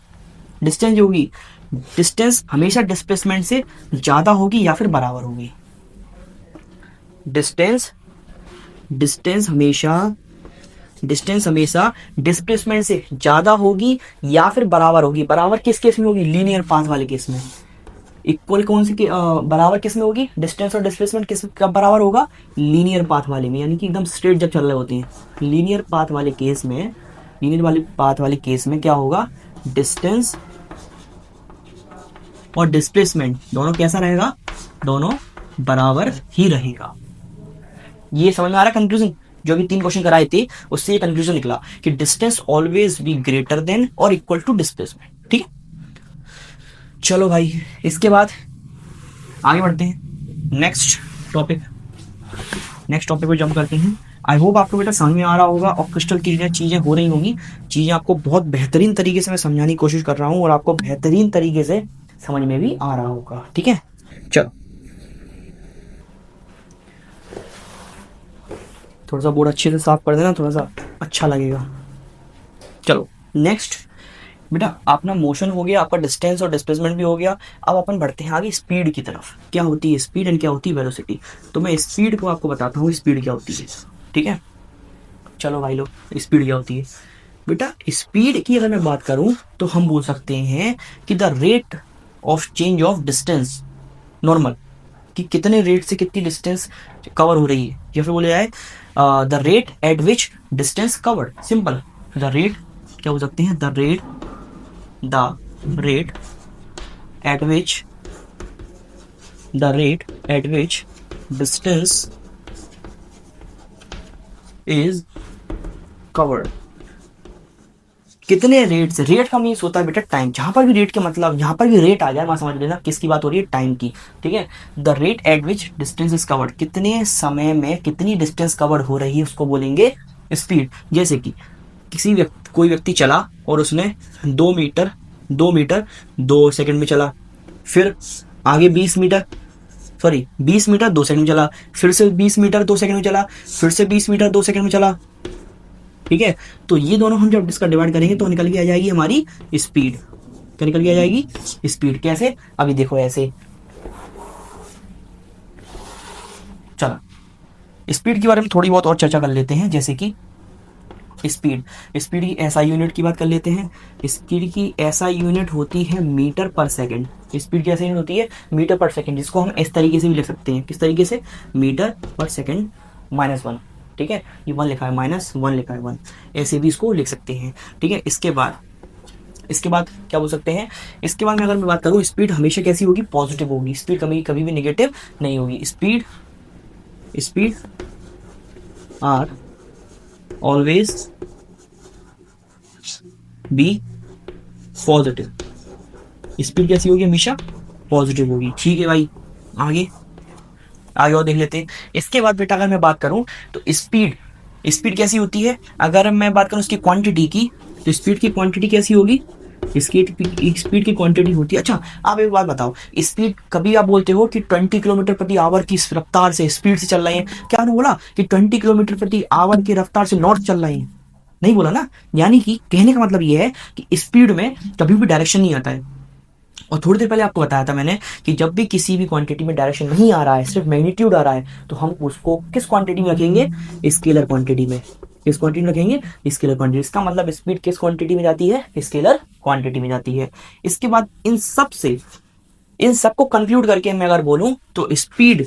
डिस्टेंस जो होगी डिस्टेंस हमेशा डिस्प्लेसमेंट से ज्यादा होगी या फिर बराबर होगी। डिस्टेंस डिस्टेंस हमेशा डिस्प्लेसमेंट से ज्यादा होगी या फिर बराबर होगी। बराबर किस केस में होगी? लीनियर पाथ वाले केस में। इक्वल कौन सी बराबर किस में होगी? डिस्टेंस और डिस्प्लेसमेंट किस कब बराबर होगा? लीनियर पाथ वाले में, यानी कि एकदम स्ट्रेट जब चल रहे होते हैं। लीनियर पाथ वाले केस में क्या होगा? डिस्टेंस और डिस्प्लेसमेंट दोनों कैसा रहेगा? दोनों बराबर ही रहेगा। ये समझ में आ रहा है कंक्लूजन? जो भी 3 क्वेश्चन कराए थे उससे ये कंक्लूजन निकला कि distance always be greater than और इक्वल टू डिस्प्लेसमेंट। ठीक है, चलो भाई इसके बाद आगे बढ़ते हैं नेक्स्ट टॉपिक पे जंप करते हैं। आई होप आपको बेटा समझ में आ रहा होगा और क्रिस्टल क्लियर चीज़ें हो रही होंगी। चीज़ें आपको बहुत बेहतरीन तरीके से मैं समझाने की कोशिश कर रहा हूँ और आपको बेहतरीन तरीके से समझ में भी आ रहा होगा। ठीक है, चलो थोड़ा सा बोर्ड अच्छे से साफ कर देना, थोड़ा सा अच्छा लगेगा। चलो नेक्स्ट बेटा, अपना मोशन हो गया, आपका डिस्टेंस और डिस्प्लेसमेंट भी हो गया। अब अपन बढ़ते हैं आगे स्पीड की तरफ। क्या होती है स्पीड एंड क्या होती है वेलोसिटी? तो मैं स्पीड को आपको बताता हूँ, स्पीड क्या होती है। ठीक है, चलो भाई लोग, स्पीड क्या होती है बेटा? स्पीड की अगर मैं बात करूं तो हम बोल सकते हैं कि the rate of change of distance normal, कि कितने रेट से कितनी डिस्टेंस कवर हो रही है, या फिर बोले जाए the rate at which distance covered. Simple, the rate क्या हो सकते हैं? The rate at which distance is covered। कितने रेट से? रेट का मीन्स होता है बेटा टाइम। जहां पर भी रेट के मतलब जहां पर भी रेट आ जाए वहां समझ लेना किसकी बात हो रही है? टाइम की। ठीक है, the rate at which distance is covered, कितने समय में कितनी डिस्टेंस कवर हो रही है उसको बोलेंगे स्पीड। जैसे कि कोई व्यक्ति चला और उसने 2 मीटर 2 सेकंड में चला, फिर आगे 20 मीटर 2 सेकंड में चला, फिर से 20 मीटर 2 सेकंड में चला, फिर से 20 मीटर 2 सेकंड में चला। ठीक है, तो ये दोनों हम जब इसका डिवाइड करेंगे तो निकल के आ जाएगी हमारी स्पीड। क्या निकल के आ जाएगी? स्पीड। कैसे? अभी देखो ऐसे, चलो स्पीड के बारे में थोड़ी बहुत और चर्चा कर लेते हैं। जैसे कि स्पीड की एसआई यूनिट की बात कर लेते हैं। स्पीड की एसआई यूनिट होती है मीटर पर सेकंड। स्पीड की एसआई यूनिट होती है मीटर पर सेकंड, जिसको हम इस तरीके से भी लिख सकते हैं। किस तरीके से? मीटर पर सेकंड -1। ठीक है, ये 1 लिखा है, -1 लिखा है 1, ऐसे भी इसको लिख सकते हैं। ठीक है, इसके बाद क्या बोल सकते हैं? इसके बाद में अगर मैं बात करूँ, स्पीड हमेशा कैसी होगी? पॉजिटिव होगी। स्पीड कभी भी नेगेटिव नहीं होगी। Speed are always be positive. Speed कैसी होगी? हमेशा पॉजिटिव होगी। ठीक है भाई, आगे और देख लेते हैं। इसके बाद बेटा अगर मैं बात करूं तो स्पीड कैसी होती है? अगर मैं बात करूं इसकी क्वांटिटी की, तो स्पीड की क्वांटिटी कैसी होगी? स्पीड की क्वांटिटी होती है। अच्छा, आप एक बात बताओ, स्पीड कभी आप बोलते हो कि 20 किलोमीटर प्रति आवर की रफ्तार से स्पीड से चल रहे हैं? क्या आपने बोला कि 20 किलोमीटर प्रति आवर की रफ्तार से नॉर्थ चल रहे हैं? नहीं बोला ना। यानी कि कहने का मतलब यह है कि स्पीड में कभी भी डायरेक्शन नहीं आता है। और थोड़ी देर पहले आपको बताया था मैंने कि जब भी किसी भी क्वांटिटी में डायरेक्शन नहीं आ रहा है, सिर्फ मैग्नीट्यूड आ रहा है, तो हम उसको किस क्वांटिटी में रखेंगे? स्केलर क्वांटिटी में। किस क्वांटिटी में रखेंगे? Scalar quantity. इसका मतलब स्पीड किस क्वांटिटी में जाती है? स्केलर क्वांटिटी में जाती है। इसके बाद इन सब को कंक्लूड करके मैं अगर बोलूं तो स्पीड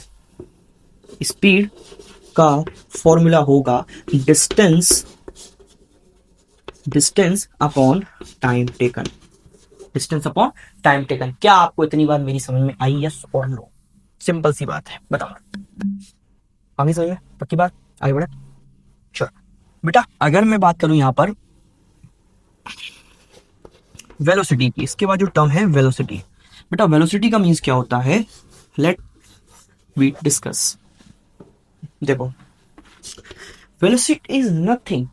का फॉर्मूला होगा distance upon time taken. Distance upon time taken. क्या आपको इतनी बात मेरी समझ में आई? यस और नो? सिंपल सी बात है, बताओ। आगे समझ में? पक्की बात? आगे बढ़े। चलो बेटा, अगर मैं बात करूं यहां पर वेलोसिटी की, इसके बाद जो टर्म है वेलोसिटी। बेटा वेलोसिटी का मीन्स क्या होता है? Let we discuss. देखो, velocity is nothing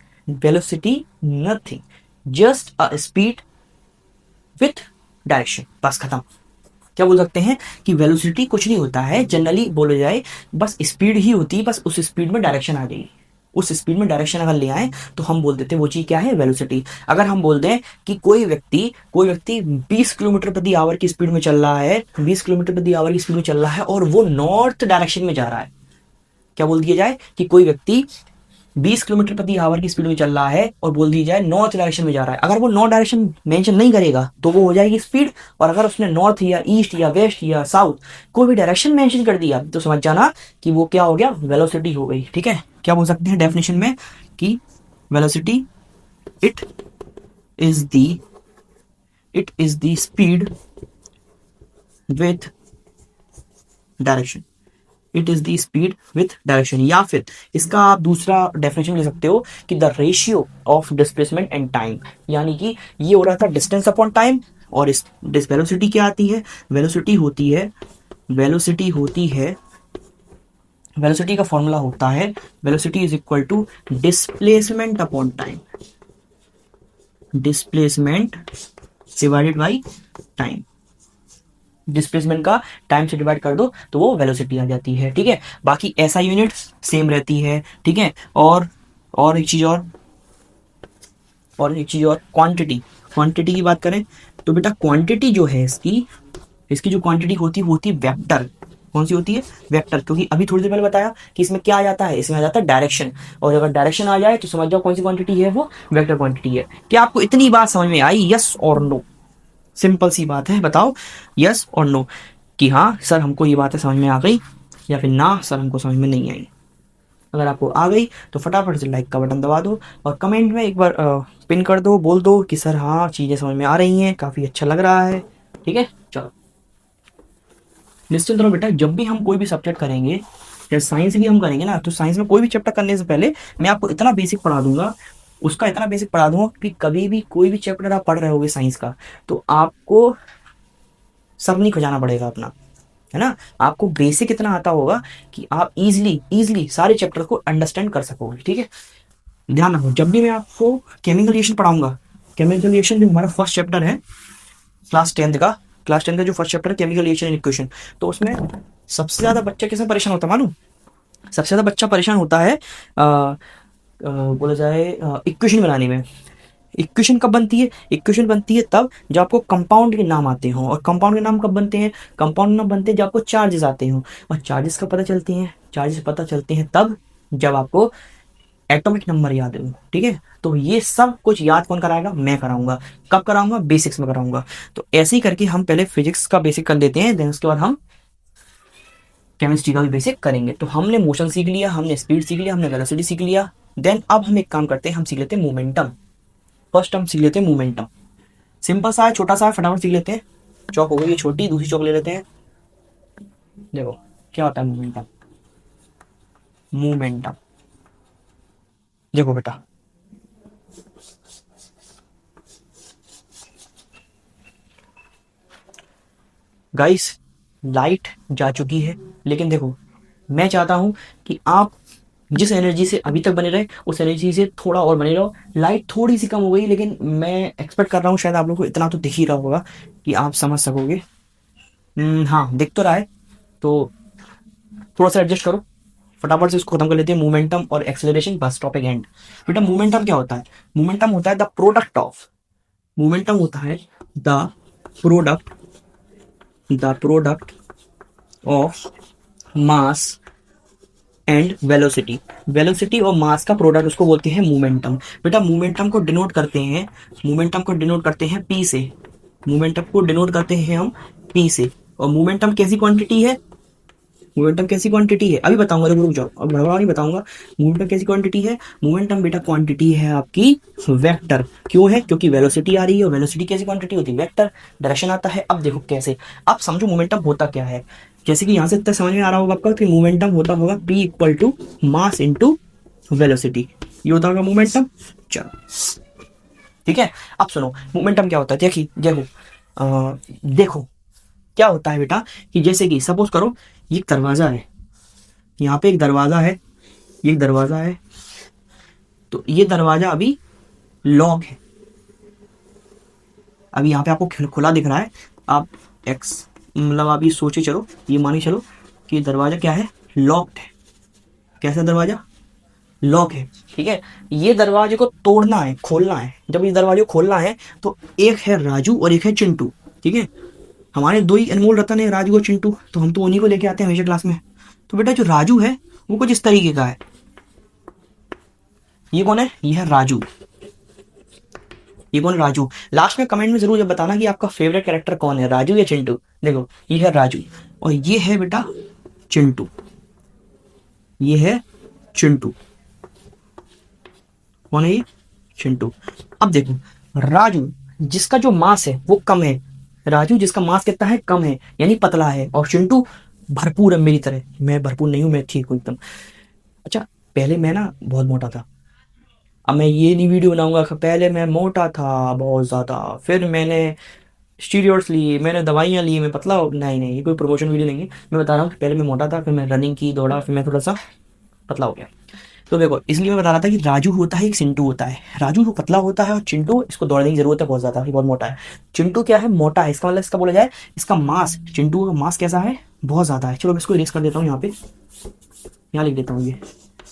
just a speed with direction. बस खत्म। क्या बोल सकते हैं कि वेलोसिटी कुछ नहीं होता है, जनरली बोला जाए बस स्पीड ही होती है, बस उस स्पीड में डायरेक्शन आ जाएगी। उस स्पीड में डायरेक्शन अगर ले आए तो हम बोल देते हैं वो चीज़ क्या है, वेलोसिटी। अगर हम बोल दें कि कोई व्यक्ति 20 किलोमीटर प्रति आवर की स्पीड में चल रहा है, 20 किलोमीटर प्रति आवर की स्पीड में चल रहा है और वो नॉर्थ डायरेक्शन में जा रहा है, क्या बोल दिया जाए कि कोई व्यक्ति 20 किलोमीटर प्रति आवर की स्पीड में चल रहा है और बोल दी जाए नॉर्थ डायरेक्शन में जा रहा है। अगर वो नॉर्थ डायरेक्शन मेंशन नहीं करेगा तो वो हो जाएगी स्पीड, और अगर उसने नॉर्थ या ईस्ट या वेस्ट या साउथ कोई भी डायरेक्शन मेंशन कर दिया तो समझ जाना कि वो क्या हो गया, वेलोसिटी हो गई। ठीक है, क्या बोल सकते हैं डेफिनेशन में कि velocity it is the speed with direction, it is the speed with direction. या फिर इसका आप दूसरा डेफिनेशन ले सकते हो कि the ratio of displacement and time, यानी कि ये हो रहा था डिस्टेंस अपॉन टाइम, और इस वेलोसिटी क्या आती है, वेलोसिटी का फॉर्मूला होता है velocity is equal to displacement upon time, displacement divided by time. Displacement का टाइम से डिवाइड कर दो तो वो वेलोसिटी आ जाती है। ठीक है, बाकी ऐसा यूनिट सेम रहती है। ठीक है, और एक चीज और क्वांटिटी की बात करें तो बेटा क्वांटिटी जो है इसकी जो क्वांटिटी होती है वेक्टर। कौन सी होती है, वेक्टर, क्योंकि अभी थोड़ी देर पहले बताया कि इसमें क्या आ जाता है, इसमें आ जाता है डायरेक्शन, और अगर डायरेक्शन आ जाए तो समझ जाओ कौन सी क्वांटिटी है, वो वेक्टर क्वांटिटी है। क्या आपको इतनी बात समझ में आई, यस और नो? सिंपल सी बात है, बताओ यस और नो कि हाँ सर हमको ये बातें समझ में आ गई, या फिर ना सर हमको समझ में नहीं आई। अगर आपको आ गई तो फटाफट से लाइक का बटन दबा दो और कमेंट में एक बार पिन कर दो, बोल दो कि सर हाँ चीज़ें समझ में आ रही हैं, काफ़ी अच्छा लग रहा है। ठीक है, चलो निश्चिंत रहो बेटा, जब भी हम कोई भी सब्जेक्ट करेंगे या साइंस भी हम करेंगे ना, तो साइंस में कोई भी चैप्टर करने से पहले मैं आपको इतना बेसिक पढ़ा दूंगा, उसका इतना बेसिक पढ़ा दूंगा कि कभी भी कोई भी चैप्टर आप पढ़ रहे होगे साइंस का तो आपको सब नहीं खजाना पड़ेगा अपना, है ना। आपको बेसिक इतना आता होगा कि आप इजीली सारे चैप्टर को अंडरस्टैंड कर सकोगे। ठीक है, ध्यान रखो जब भी मैं आपको केमिकल रिएक्शन पढ़ाऊंगा, केमिकल रिएक्शन जो हमारा फर्स्ट चैप्टर है क्लास 10 का जो फर्स्ट चैप्टर है केमिकल रिएक्शन एंड इक्वेशन, तो उसमें सबसे ज्यादा बच्चा किसमें परेशान होता है मालूम? सबसे ज्यादा बच्चा परेशान होता है बोला जाए इक्वेशन बनाने में। इक्वेशन कब बनती है? इक्वेशन बनती है तब जब आपको कंपाउंड के नाम आते हों, और कंपाउंड के नाम कब बनते हैं? कंपाउंड नाम बनते हैं जब आपको चार्जेस आते हों, और चार्जेस का पता चलते हैं तब जब आपको एटॉमिक नंबर याद हो। ठीक है, तो ये सब कुछ याद कौन कराएगा? मैं कराऊंगा। कब कराऊंगा? बेसिक्स में कराऊंगा। तो ऐसे ही करके हम पहले फिजिक्स का बेसिक कर लेते हैं, देन उसके बाद हम केमिस्ट्री का भी बेसिक करेंगे। तो हमने मोशन सीख लिया, हमने स्पीड सीख लिया, हमने वेलोसिटी सीख लिया। देन अब हम एक काम करते हैं, हम सीख लेते हैं मोमेंटम। फर्स्ट हम सीख लेते हैं मोमेंटम। सिंपल सा है, छोटा सा है, फटाफट सीख लेते हैं। चौक हो गई ये छोटी, दूसरी चौक ले लेते हैं। देखो क्या होता है मोमेंटम। देखो बेटा, गाइस लाइट जा चुकी है, लेकिन देखो मैं चाहता हूं कि आप जिस एनर्जी से अभी तक बने रहे उस एनर्जी से थोड़ा और बने रहो। लाइट थोड़ी सी कम हो गई, लेकिन मैं एक्सपेक्ट कर रहा हूँ शायद आप लोग को इतना तो दिख ही रहा होगा कि आप समझ सकोगे। हाँ दिख तो रहा है, तो थोड़ा सा एडजस्ट करो, फटाफट से इसको खत्म कर लेते हैं। मोमेंटम और एक्सेलरेशन, बस टॉपिक एंड। बेटा मोमेंटम क्या होता है? मोमेंटम होता है द प्रोडक्ट ऑफ, मोमेंटम होता है product the product of mass and velocity. Velocity और मास का प्रोडक्ट उसको बोलते हैं मोमेंटम। बेटा मोमेंटम को डिनोट करते हैं पी से। मोमेंटम को डिनोट करते हैं हम पी से। और मोमेंटम कैसी क्वांटिटी है? अभी बताऊंगा, रुक जाओ, अब भड़बड़ा नहीं बताऊंगा। मोमेंटम कैसी क्वांटिटी है? मोमेंटम बेटा क्वांटिटी है आपकी वेक्टर। क्यों है? क्योंकि वेलोसिटी आ रही है, और वेलोसिटी कैसी क्वांटिटी होती है? वेक्टर। डायरेक्शन आता है। अब देखो कैसे, अब समझो मोमेंटम होता क्या है। जैसे कि यहाँ से तक समझ में आ रहा होगा आपका कि मोमेंटम होता होगा P equal to mass into velocity, ये होता होगा मोमेंटम। चलो ठीक है, अब सुनो मोमेंटम क्या होता है। देखो क्या होता है बेटा कि जैसे कि सपोज करो ये एक दरवाजा है, यहाँ पे एक दरवाजा है, ये एक दरवाजा है, तो ये दरवाजा अभी लॉक है। अभी यहाँ पे आपको खुला दिख रहा है, आप एक्स मतलब आप ये सोचे चलो, ये मानी चलो कि दरवाजा क्या है? लॉक्ड है। कैसा दरवाजा? लॉक है, ठीक है। ये दरवाजे को तोड़ना है, खोलना है। जब इस दरवाजे को खोलना है तो एक है राजू और एक है चिंटू, ठीक है। हमारे दो ही अनमोल रतन है, राजू और चिंटू, तो हम तो उन्हीं को लेके आते हैं हमेशा क्लास में। तो बेटा जो राजू है वो कुछ इस तरीके का है। ये कौन है? ये है राजू। ये कौन? राजू। लास्ट में कमेंट में जरूर जब बताना कि आपका फेवरेट कैरेक्टर कौन है, राजू या चिंटू। देखो ये है राजू और ये है बेटा चिंटू। ये है चिंटू। कौन है ये? चिंटू। अब देखो राजू जिसका जो मास है वो कम है, राजू जिसका मास कितना है? कम है, यानी पतला है। और चिंटू भरपूर है मेरी तरह। मैं भरपूर नहीं हूं, मैं ठीक हूं एकदम। अच्छा पहले मैं ना बहुत मोटा था। अब मैं ये नहीं वीडियो बनाऊंगा कि पहले मैं मोटा था बहुत ज़्यादा, फिर मैंने स्टीरॉइड्स लिए, मैंने दवाइयाँ ली, मैं पतला नहीं नहीं, ये कोई प्रमोशन वीडियो नहीं है। मैं बता रहा हूँ कि पहले मैं मोटा था, फिर मैं रनिंग की, दौड़ा, फिर मैं थोड़ा सा पतला हो गया। तो देखो इसलिए मैं बता रहा था कि राजू होता है, एक चिंटू होता है। राजू जो पतला होता है और चिंटू इसको दौड़ने की जरूरत है बहुत ज़्यादा, ये बहुत मोटा है। चिंटू क्या है? मोटा है। इसका मतलब इसका बोला जाए इसका मास, चिंटू का मास कैसा है? बहुत ज़्यादा है। चलो मैं इसको इरेज कर देता हूँ, यहाँ पे यहाँ लिख देता हूँ ये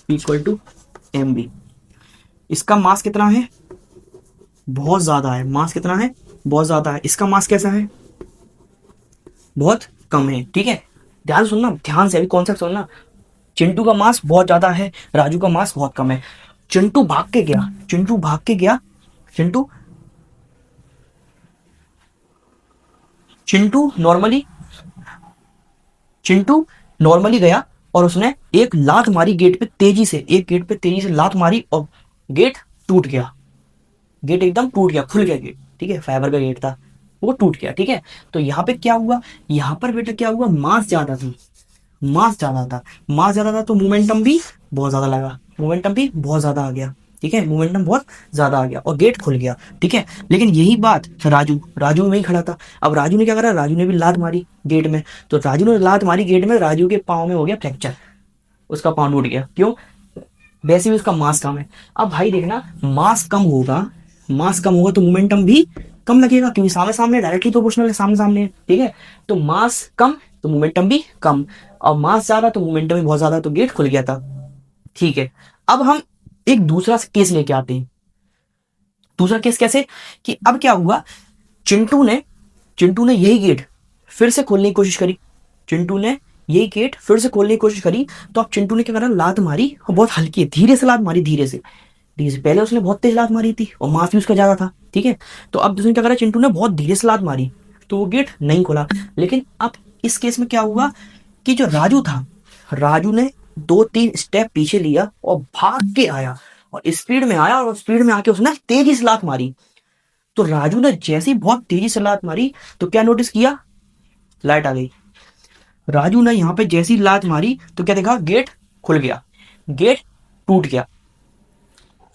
P=MB। इसका मास कितना है? बहुत ज्यादा है। मास कितना है? बहुत ज्यादा है। इसका मास कैसा है? बहुत कम है, ठीक है। ध्यान सुनना, ध्यान से अभी कॉन्सेप्ट सुनना। चिंटू का मास बहुत ज्यादा है, राजू का मास बहुत कम है। चिंटू भाग के गया, चिंटू भाग के गया, चिंटू चिंटू नॉर्मली चिंटू नॉर्मली गया और उसने एक लात मारी गेट पे तेजी से, एक गेट पे तेजी से लात मारी और गेट टूट गया। गेट एकदम टूट गया, खुल गया गेट, ठीक है। फाइबर का गेट था, वो टूट गया, ठीक है। तो यहाँ पे क्या हुआ? यहाँ पर बेटा क्या हुआ? मास ज्यादा थी, मास ज्यादा था। मास ज्यादा था तो मोमेंटम भी बहुत ज्यादा लगा, मोमेंटम भी बहुत ज्यादा आ गया, ठीक है। मोमेंटम बहुत ज्यादा आ गया और गेट खुल गया, ठीक है। लेकिन यही बात राजू, राजू वहीं खड़ा था। अब राजू ने क्या करा? राजू ने भी लात मारी गेट में। तो राजू ने लात मारी गेट में, राजू के पाँव में हो गया फ्रैक्चर, उसका पाँव टूट गया। क्यों? वैसे भी उसका मास कम है। अब भाई देखना, मास कम होगा, मास कम होगा तो मोमेंटम भी कम लगेगा, क्योंकि सामने सामने डायरेक्टली प्रोपोर्शनल है, सामने सामने, ठीक है। तो मास कम तो मोमेंटम भी कम, और मास ज्यादा तो मोमेंटम भी बहुत ज्यादा, तो गेट खुल गया था, ठीक है। अब हम एक दूसरा केस लेके आते हैं। दूसरा केस कैसे? कि अब क्या हुआ? चिंटू ने यही गेट फिर से खोलने की कोशिश करी। चिंटू ने यही गेट फिर से खोलने की कोशिश करी। तो अब चिंटू ने क्या करा? लात मारी, और बहुत हल्की, धीरे से लात मारी, धीरे से, धीरे से। पहले उसने बहुत तेज लात मारी थी और मास भी उसका ज्यादा था, ठीक है। तो अब उसने क्या करा? चिंटू ने बहुत धीरे से लात मारी तो वो गेट नहीं खोला। लेकिन अब इस केस में क्या हुआ कि जो राजू था, राजू ने 2-3 स्टेप पीछे लिया और भाग के आया, और स्पीड में आया, और स्पीड में आके उसने तेजी से लात मारी। तो राजू ने जैसे ही बहुत तेजी से लात मारी तो क्या नोटिस किया? लाइट आ गई। राजू ने यहाँ पे जैसी लात मारी तो क्या देखा? गेट खुल गया, गेट टूट गया।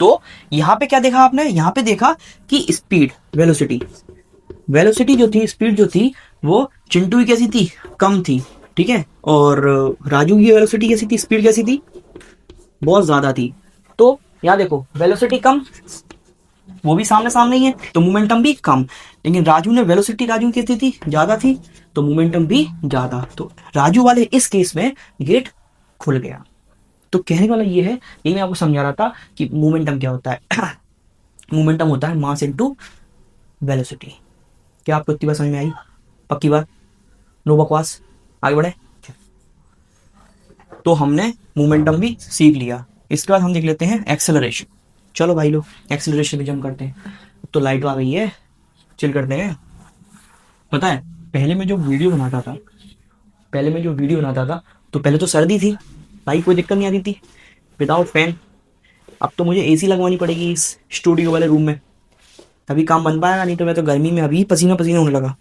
तो यहाँ पे क्या देखा आपने? यहाँ पे देखा कि स्पीड, वेलोसिटी, वेलोसिटी जो थी, स्पीड जो थी, वो चिंटू की कैसी थी? कम थी, ठीक है। और राजू की वेलोसिटी कैसी थी? स्पीड कैसी थी? बहुत ज्यादा थी। तो यहाँ देखो, वेलोसिटी कम, वो भी सामने सामने ही है, तो मोमेंटम भी कम। लेकिन राजू ने वेलोसिटी, राजू की कैसी थी? ज्यादा थी, तो मोमेंटम भी ज्यादा। तो राजू वाले इस केस में गेट खुल गया। तो कहने वाला ये है, ये मैं आपको समझा रहा था कि मोमेंटम क्या होता है। मोमेंटम होता है मास इनटू वेलोसिटी। क्या आपको इतनी बात समझ में आई? पक्की बात? नो बकवास? आगे बढ़े। तो हमने मोमेंटम भी सीख लिया। इसके बाद हम देख लेते हैं एक्सेलरेशन। चलो भाई लोग, एक्सेलरेशन पे जंप करते हैं। तो लाइट आ गई है, चिल करते हैं। पता है पहले मैं जो वीडियो बनाता था, तो पहले तो सर्दी थी भाई, कोई दिक्कत नहीं आती थी विदाउट फैन। अब तो मुझे एसी लगवानी पड़ेगी इस स्टूडियो वाले रूम में, तभी काम बन पाएगा, नहीं तो मैं तो गर्मी में अभी पसीना पसीना होने लगा।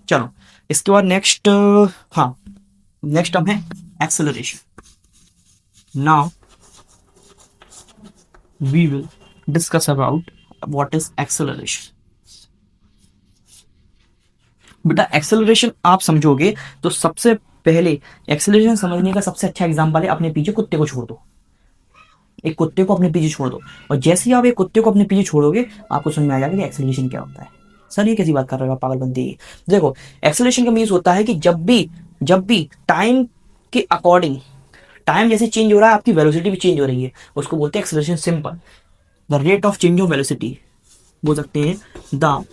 चलो इसके बाद नेक्स्ट, हाँ नेक्स्ट अब है acceleration. Now we will discuss about what is acceleration. बेटा एक्सेलरेशन आप समझोगे तो सबसे पहले एक्सेलरेशन समझने का सबसे अच्छा एग्जांपल है, अपने पीछे कुत्ते को छोड़ दो। एक कुत्ते को अपने पीछे छोड़ दो, और जैसे ही आप एक कुत्ते को अपने पीछे छोड़ोगे आपको समझ में आ जाएगा कि एक्सेलरेशन क्या होता है। सर ये कैसी बात कर रहे हो आप, पागलबंदी। देखो एक्सेलरेशन का मीन्स होता है कि जब भी टाइम के अकॉर्डिंग, टाइम जैसे चेंज हो रहा है आपकी वेलोसिटी भी चेंज हो रही है, उसको बोलते हैं acceleration. Simple, the rate of change of velocity, बोल सकते हैं the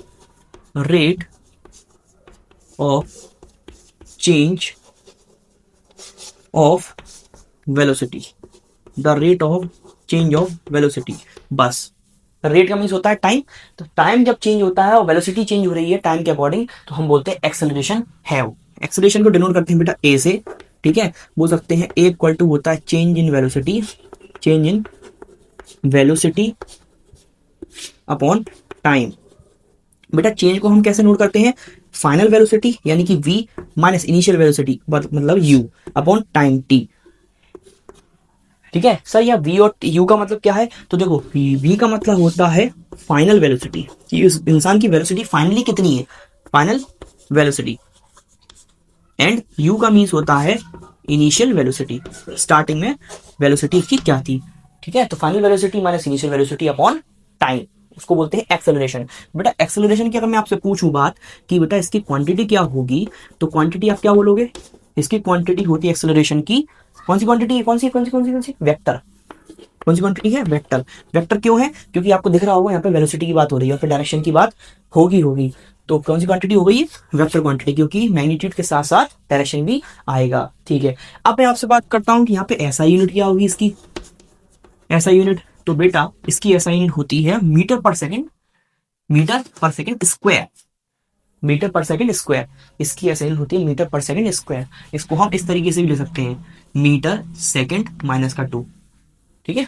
rate of change of velocity, the rate of change of velocity. बस रेट का मीन्स होता है टाइम, तो टाइम जब चेंज होता है और वेलोसिटी चेंज हो रही है टाइम के अकॉर्डिंग, तो हम बोलते हैं एक्सेलरेशन है वो। एक्सेलरेशन को डिनोट करते हैं बेटा ए से, ठीक है। बोल सकते हैं ए इक्वल टू होता है change in velocity, change in velocity upon time. बेटा चेंज को हम कैसे नोट करते हैं, फाइनल वेलोसिटी यानी कि v माइनस इनिशियल वेलोसिटी मतलब u अपॉन टाइम t, ठीक है सर। यहाँ v और u का मतलब क्या है, तो देखो v का मतलब होता है फाइनल वेलोसिटी, कि उस इंसान की वेलोसिटी फाइनली कितनी है, फाइनल वेलोसिटी। एंड u का मीन्स होता है इनिशियल वेलोसिटी, स्टार्टिंग में वेलोसिटी इसकी क्या थी, ठीक है। तो final velocity minus initial velocity upon time, उसको बोलते हैं एक्सेलरेशन। बेटा एक्सेलरेशन की अगर मैं आपसे पूछूं बात कि बेटा इसकी क्वांटिटी क्या होगी, तो क्वांटिटी आप क्या बोलोगे, इसकी क्वांटिटी होती है एक्सेलरेशन की, कौन सी क्वांटिटी है, कौन सी वेक्टर, कौन सी क्वांटिटी है, वेक्टर। वेक्टर क्यों है, क्योंकि आपको दिख रहा होगा यहाँ पे वेलोसिटी की बात हो रही है और फिर डायरेक्शन की बात होगी, तो कौन सी क्वांटिटी हो गई, वेक्टर क्वांटिटी, क्योंकि मैग्नीट्यूड के साथ साथ डायरेक्शन भी आएगा, ठीक है। अब मैं आपसे बात करता हूँ कि यहाँ पे ऐसा यूनिट क्या होगी इसकी, ऐसा यूनिट, तो बेटा इसकी ऐसा यूनिट होती है मीटर पर सेकेंड, मीटर पर सेकेंड स्क्वायर, मीटर पर सेकेंड स्क्वायर, इसकी ऐसा यूनिट होती है मीटर पर सेकेंड स्क्वायर। इसको हम इस तरीके से भी ले सकते हैं, मीटर सेकेंड माइनस का 2, ठीक है।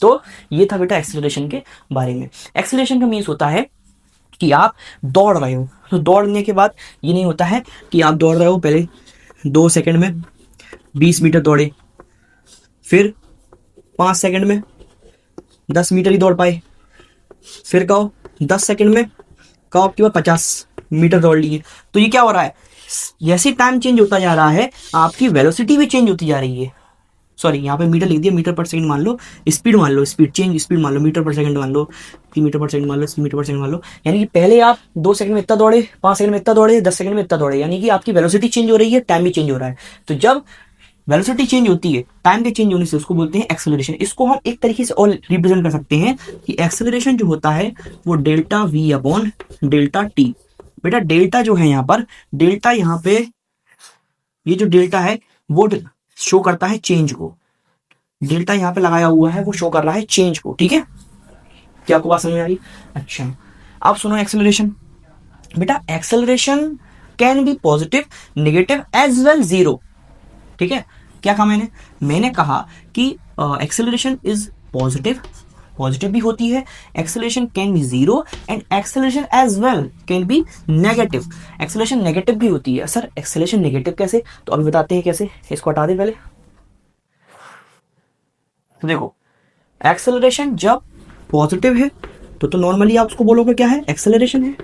तो ये था बेटा एक्सेलरेशन के बारे में। एक्सेलरेशन का मीन्स होता है कि आप दौड़ रहे हो, तो दौड़ने के बाद ये नहीं होता है कि आप दौड़ रहे हो, पहले 2 सेकंड में 20 मीटर दौड़े, फिर 5 सेकंड में 10 मीटर ही दौड़ पाए, फिर कहो 10 सेकंड में कहो आपके बाद 50 मीटर दौड़ लिए। तो ये क्या हो रहा है, जैसे टाइम चेंज होता जा रहा है आपकी वेलोसिटी भी चेंज होती जा रही है। सॉरी यहाँ पे मीटर लिख दिया, मीटर पर सेकंड मान लो, स्पीड मान लो, स्पीड चेंज स्पीड मान लो, मीटर पर सेकंड मान लो, कि मीटर पर सेकंड मान लो, मीटर पर सेकंड मान लो। यानी कि पहले आप 2 सेकंड में इतना दौड़े, 5 सेकंड में इतना दौड़े, 10 सेकंड में इतना दौड़े, यानी कि आपकी वेलोसिटी चेंज हो रही है, टाइम भी चेंज हो रहा है। तो जब वेलोसिटी चेंज होती है टाइम के चेंज होने से, उसको बोलते हैं एक्सेलरेशन। इसको हम एक तरीके से और रिप्रेजेंट कर सकते हैं कि एक्सेलरेशन जो होता है वो delta v upon delta T. बेटा डेल्टा जो है यहाँ पर, डेल्टा यहाँ पे ये जो डेल्टा है वो शो करता है चेंज को, डेल्टा यहाँ पे लगाया हुआ है वो शो कर रहा है चेंज को, ठीक है। क्या आपको बात समझ में आ रही, अच्छा अब सुनो एक्सेलरेशन। बेटा acceleration can be positive, negative as well zero, ठीक है। क्या कहा मैंने कहा कि एक्सेलरेशन इज पॉजिटिव, पॉजिटिव भी होती है, acceleration can be zero and acceleration as well can be negative, acceleration negative भी होती है। सर एक्सेलरेशन नेगेटिव कैसे, तो अभी बताते हैं कैसे, इसको हटा दे पहले। तो देखो एक्सेलरेशन जब पॉजिटिव है तो नॉर्मली आप उसको बोलोगे क्या है, एक्सेलरेशन है,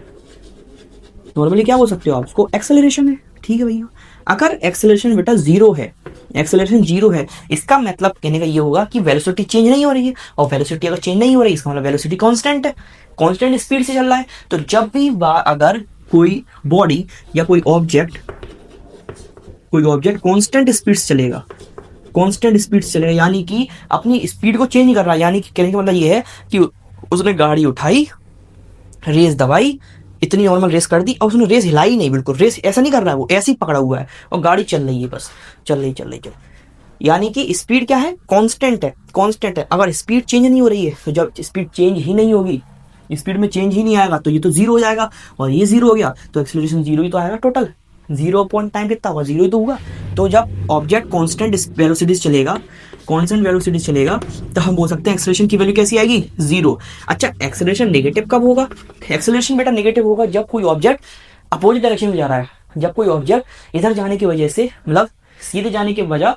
नॉर्मली क्या बोल सकते हो आप उसको, एक्सेलरेशन है, ठीक है भैया। अगर एक्सेलरेशन बेटा जीरो है, एक्सेलरेशन जीरो है, इसका मतलब कहने का ये होगा कि वेलोसिटी चेंज नहीं हो रही है, और वेलोसिटी अगर चेंज नहीं हो रही है इसका मतलब वेलोसिटी कांस्टेंट है, कांस्टेंट स्पीड से चल रहा है। तो जब भी अगर कोई बॉडी या कोई ऑब्जेक्ट कांस्टेंट स्पीड से चलेगा, कांस्टेंट स्पीड से चलेगा, यानी कि अपनी स्पीड को चेंज कर रहा है, यानी कि कहने का मतलब ये है कि उसने गाड़ी उठाई, रेस दबाई, इतनी नॉर्मल रेस कर दी और उसने रेस हिलाई नहीं, बिल्कुल रेस ऐसा नहीं कर रहा है, वो ऐसे ही पकड़ा हुआ है और गाड़ी चल रही है, बस चल रही, यानी कि स्पीड क्या है, कांस्टेंट है, कांस्टेंट है। अगर स्पीड चेंज नहीं हो रही है, तो जब स्पीड चेंज ही नहीं होगी, स्पीड में चेंज ही नहीं आएगा, तो ये तो जीरो हो जाएगा, और ये जीरो हो गया तो एक्सेलरेशन जीरो ही तो आएगा, टोटल जीरो अपॉन टाइम कितना होगा, जीरो ही तो होगा। तो जब ऑब्जेक्ट कांस्टेंट वेलोसिटी चलेगा, कांस्टेंट वेलोसिटी चलेगा, तो हम बोल सकते हैं एक्सेलरेशन की वैल्यू कैसी आएगी, जीरो। अच्छा एक्सेलरेशन नेगेटिव कब होगा, एक्सेलरेशन बेटा नेगेटिव होगा जब कोई ऑब्जेक्ट अपोजिट डायरेक्शन में जा रहा है, जब कोई ऑब्जेक्ट इधर जाने की वजह से, मतलब सीधे जाने की वजह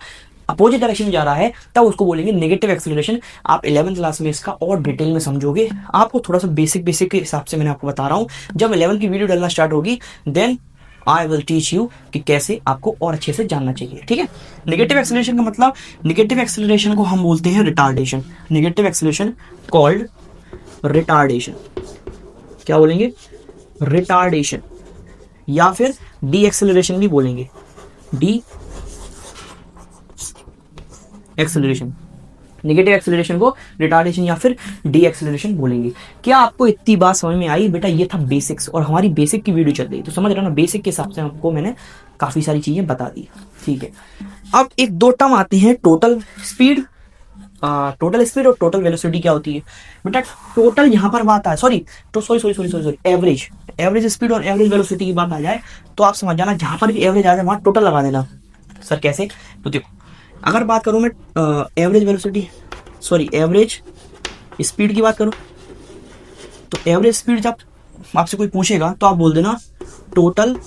अपोजिट डायरेक्शन में जा रहा है, तब उसको बोलेंगे नेगेटिव एक्सेलरेशन। आप 11th क्लास में इसका और डिटेल में समझोगे, आपको थोड़ा सा बेसिक के हिसाब से मैंने आपको बता रहा हूँ। जब 11th की वीडियो डलना स्टार्ट होगी then I will teach you कि कैसे आपको और अच्छे से जानना चाहिए, ठीक है। नेगेटिव एक्सेलरेशन का मतलब, नेगेटिव एक्सेलरेशन को हम बोलते हैं retardation, negative acceleration called retardation, क्या बोलेंगे, रिटार्डेशन, या फिर डी एक्सेलरेशन भी बोलेंगे, डी एक्सेलरेशन, नेगेटिव एक्सेलरेशन को रिटार्डेशन या फिर डी एक्सेलरेशन बोलेंगे। क्या आपको इतनी बात समझ में आई बेटा? ये था बेसिक्स, और हमारी बेसिक की वीडियो चल रही है तो समझ रहे हो ना, बेसिक के हिसाब से आपको मैंने काफ़ी सारी चीज़ें बता दी। ठीक है, अब एक दो टर्म आती हैं, टोटल स्पीड, टोटल स्पीड और टोटल वेलोसिटी क्या होती है बेटा? टोटल यहाँ पर बात आए, सॉरी एवरेज, एवरेज स्पीड और एवरेज वेलोसिटी की बात आ जाए तो आप समझ जाना, जहाँ पर भी एवरेज आ जाए वहाँ टोटल लगा देना। सर कैसे? तो देखो, अगर बात करूँ मैं average velocity, sorry average speed की बात करूँ, तो एवरेज स्पीड जब आपसे कोई पूछेगा तो आप बोल देना टोटल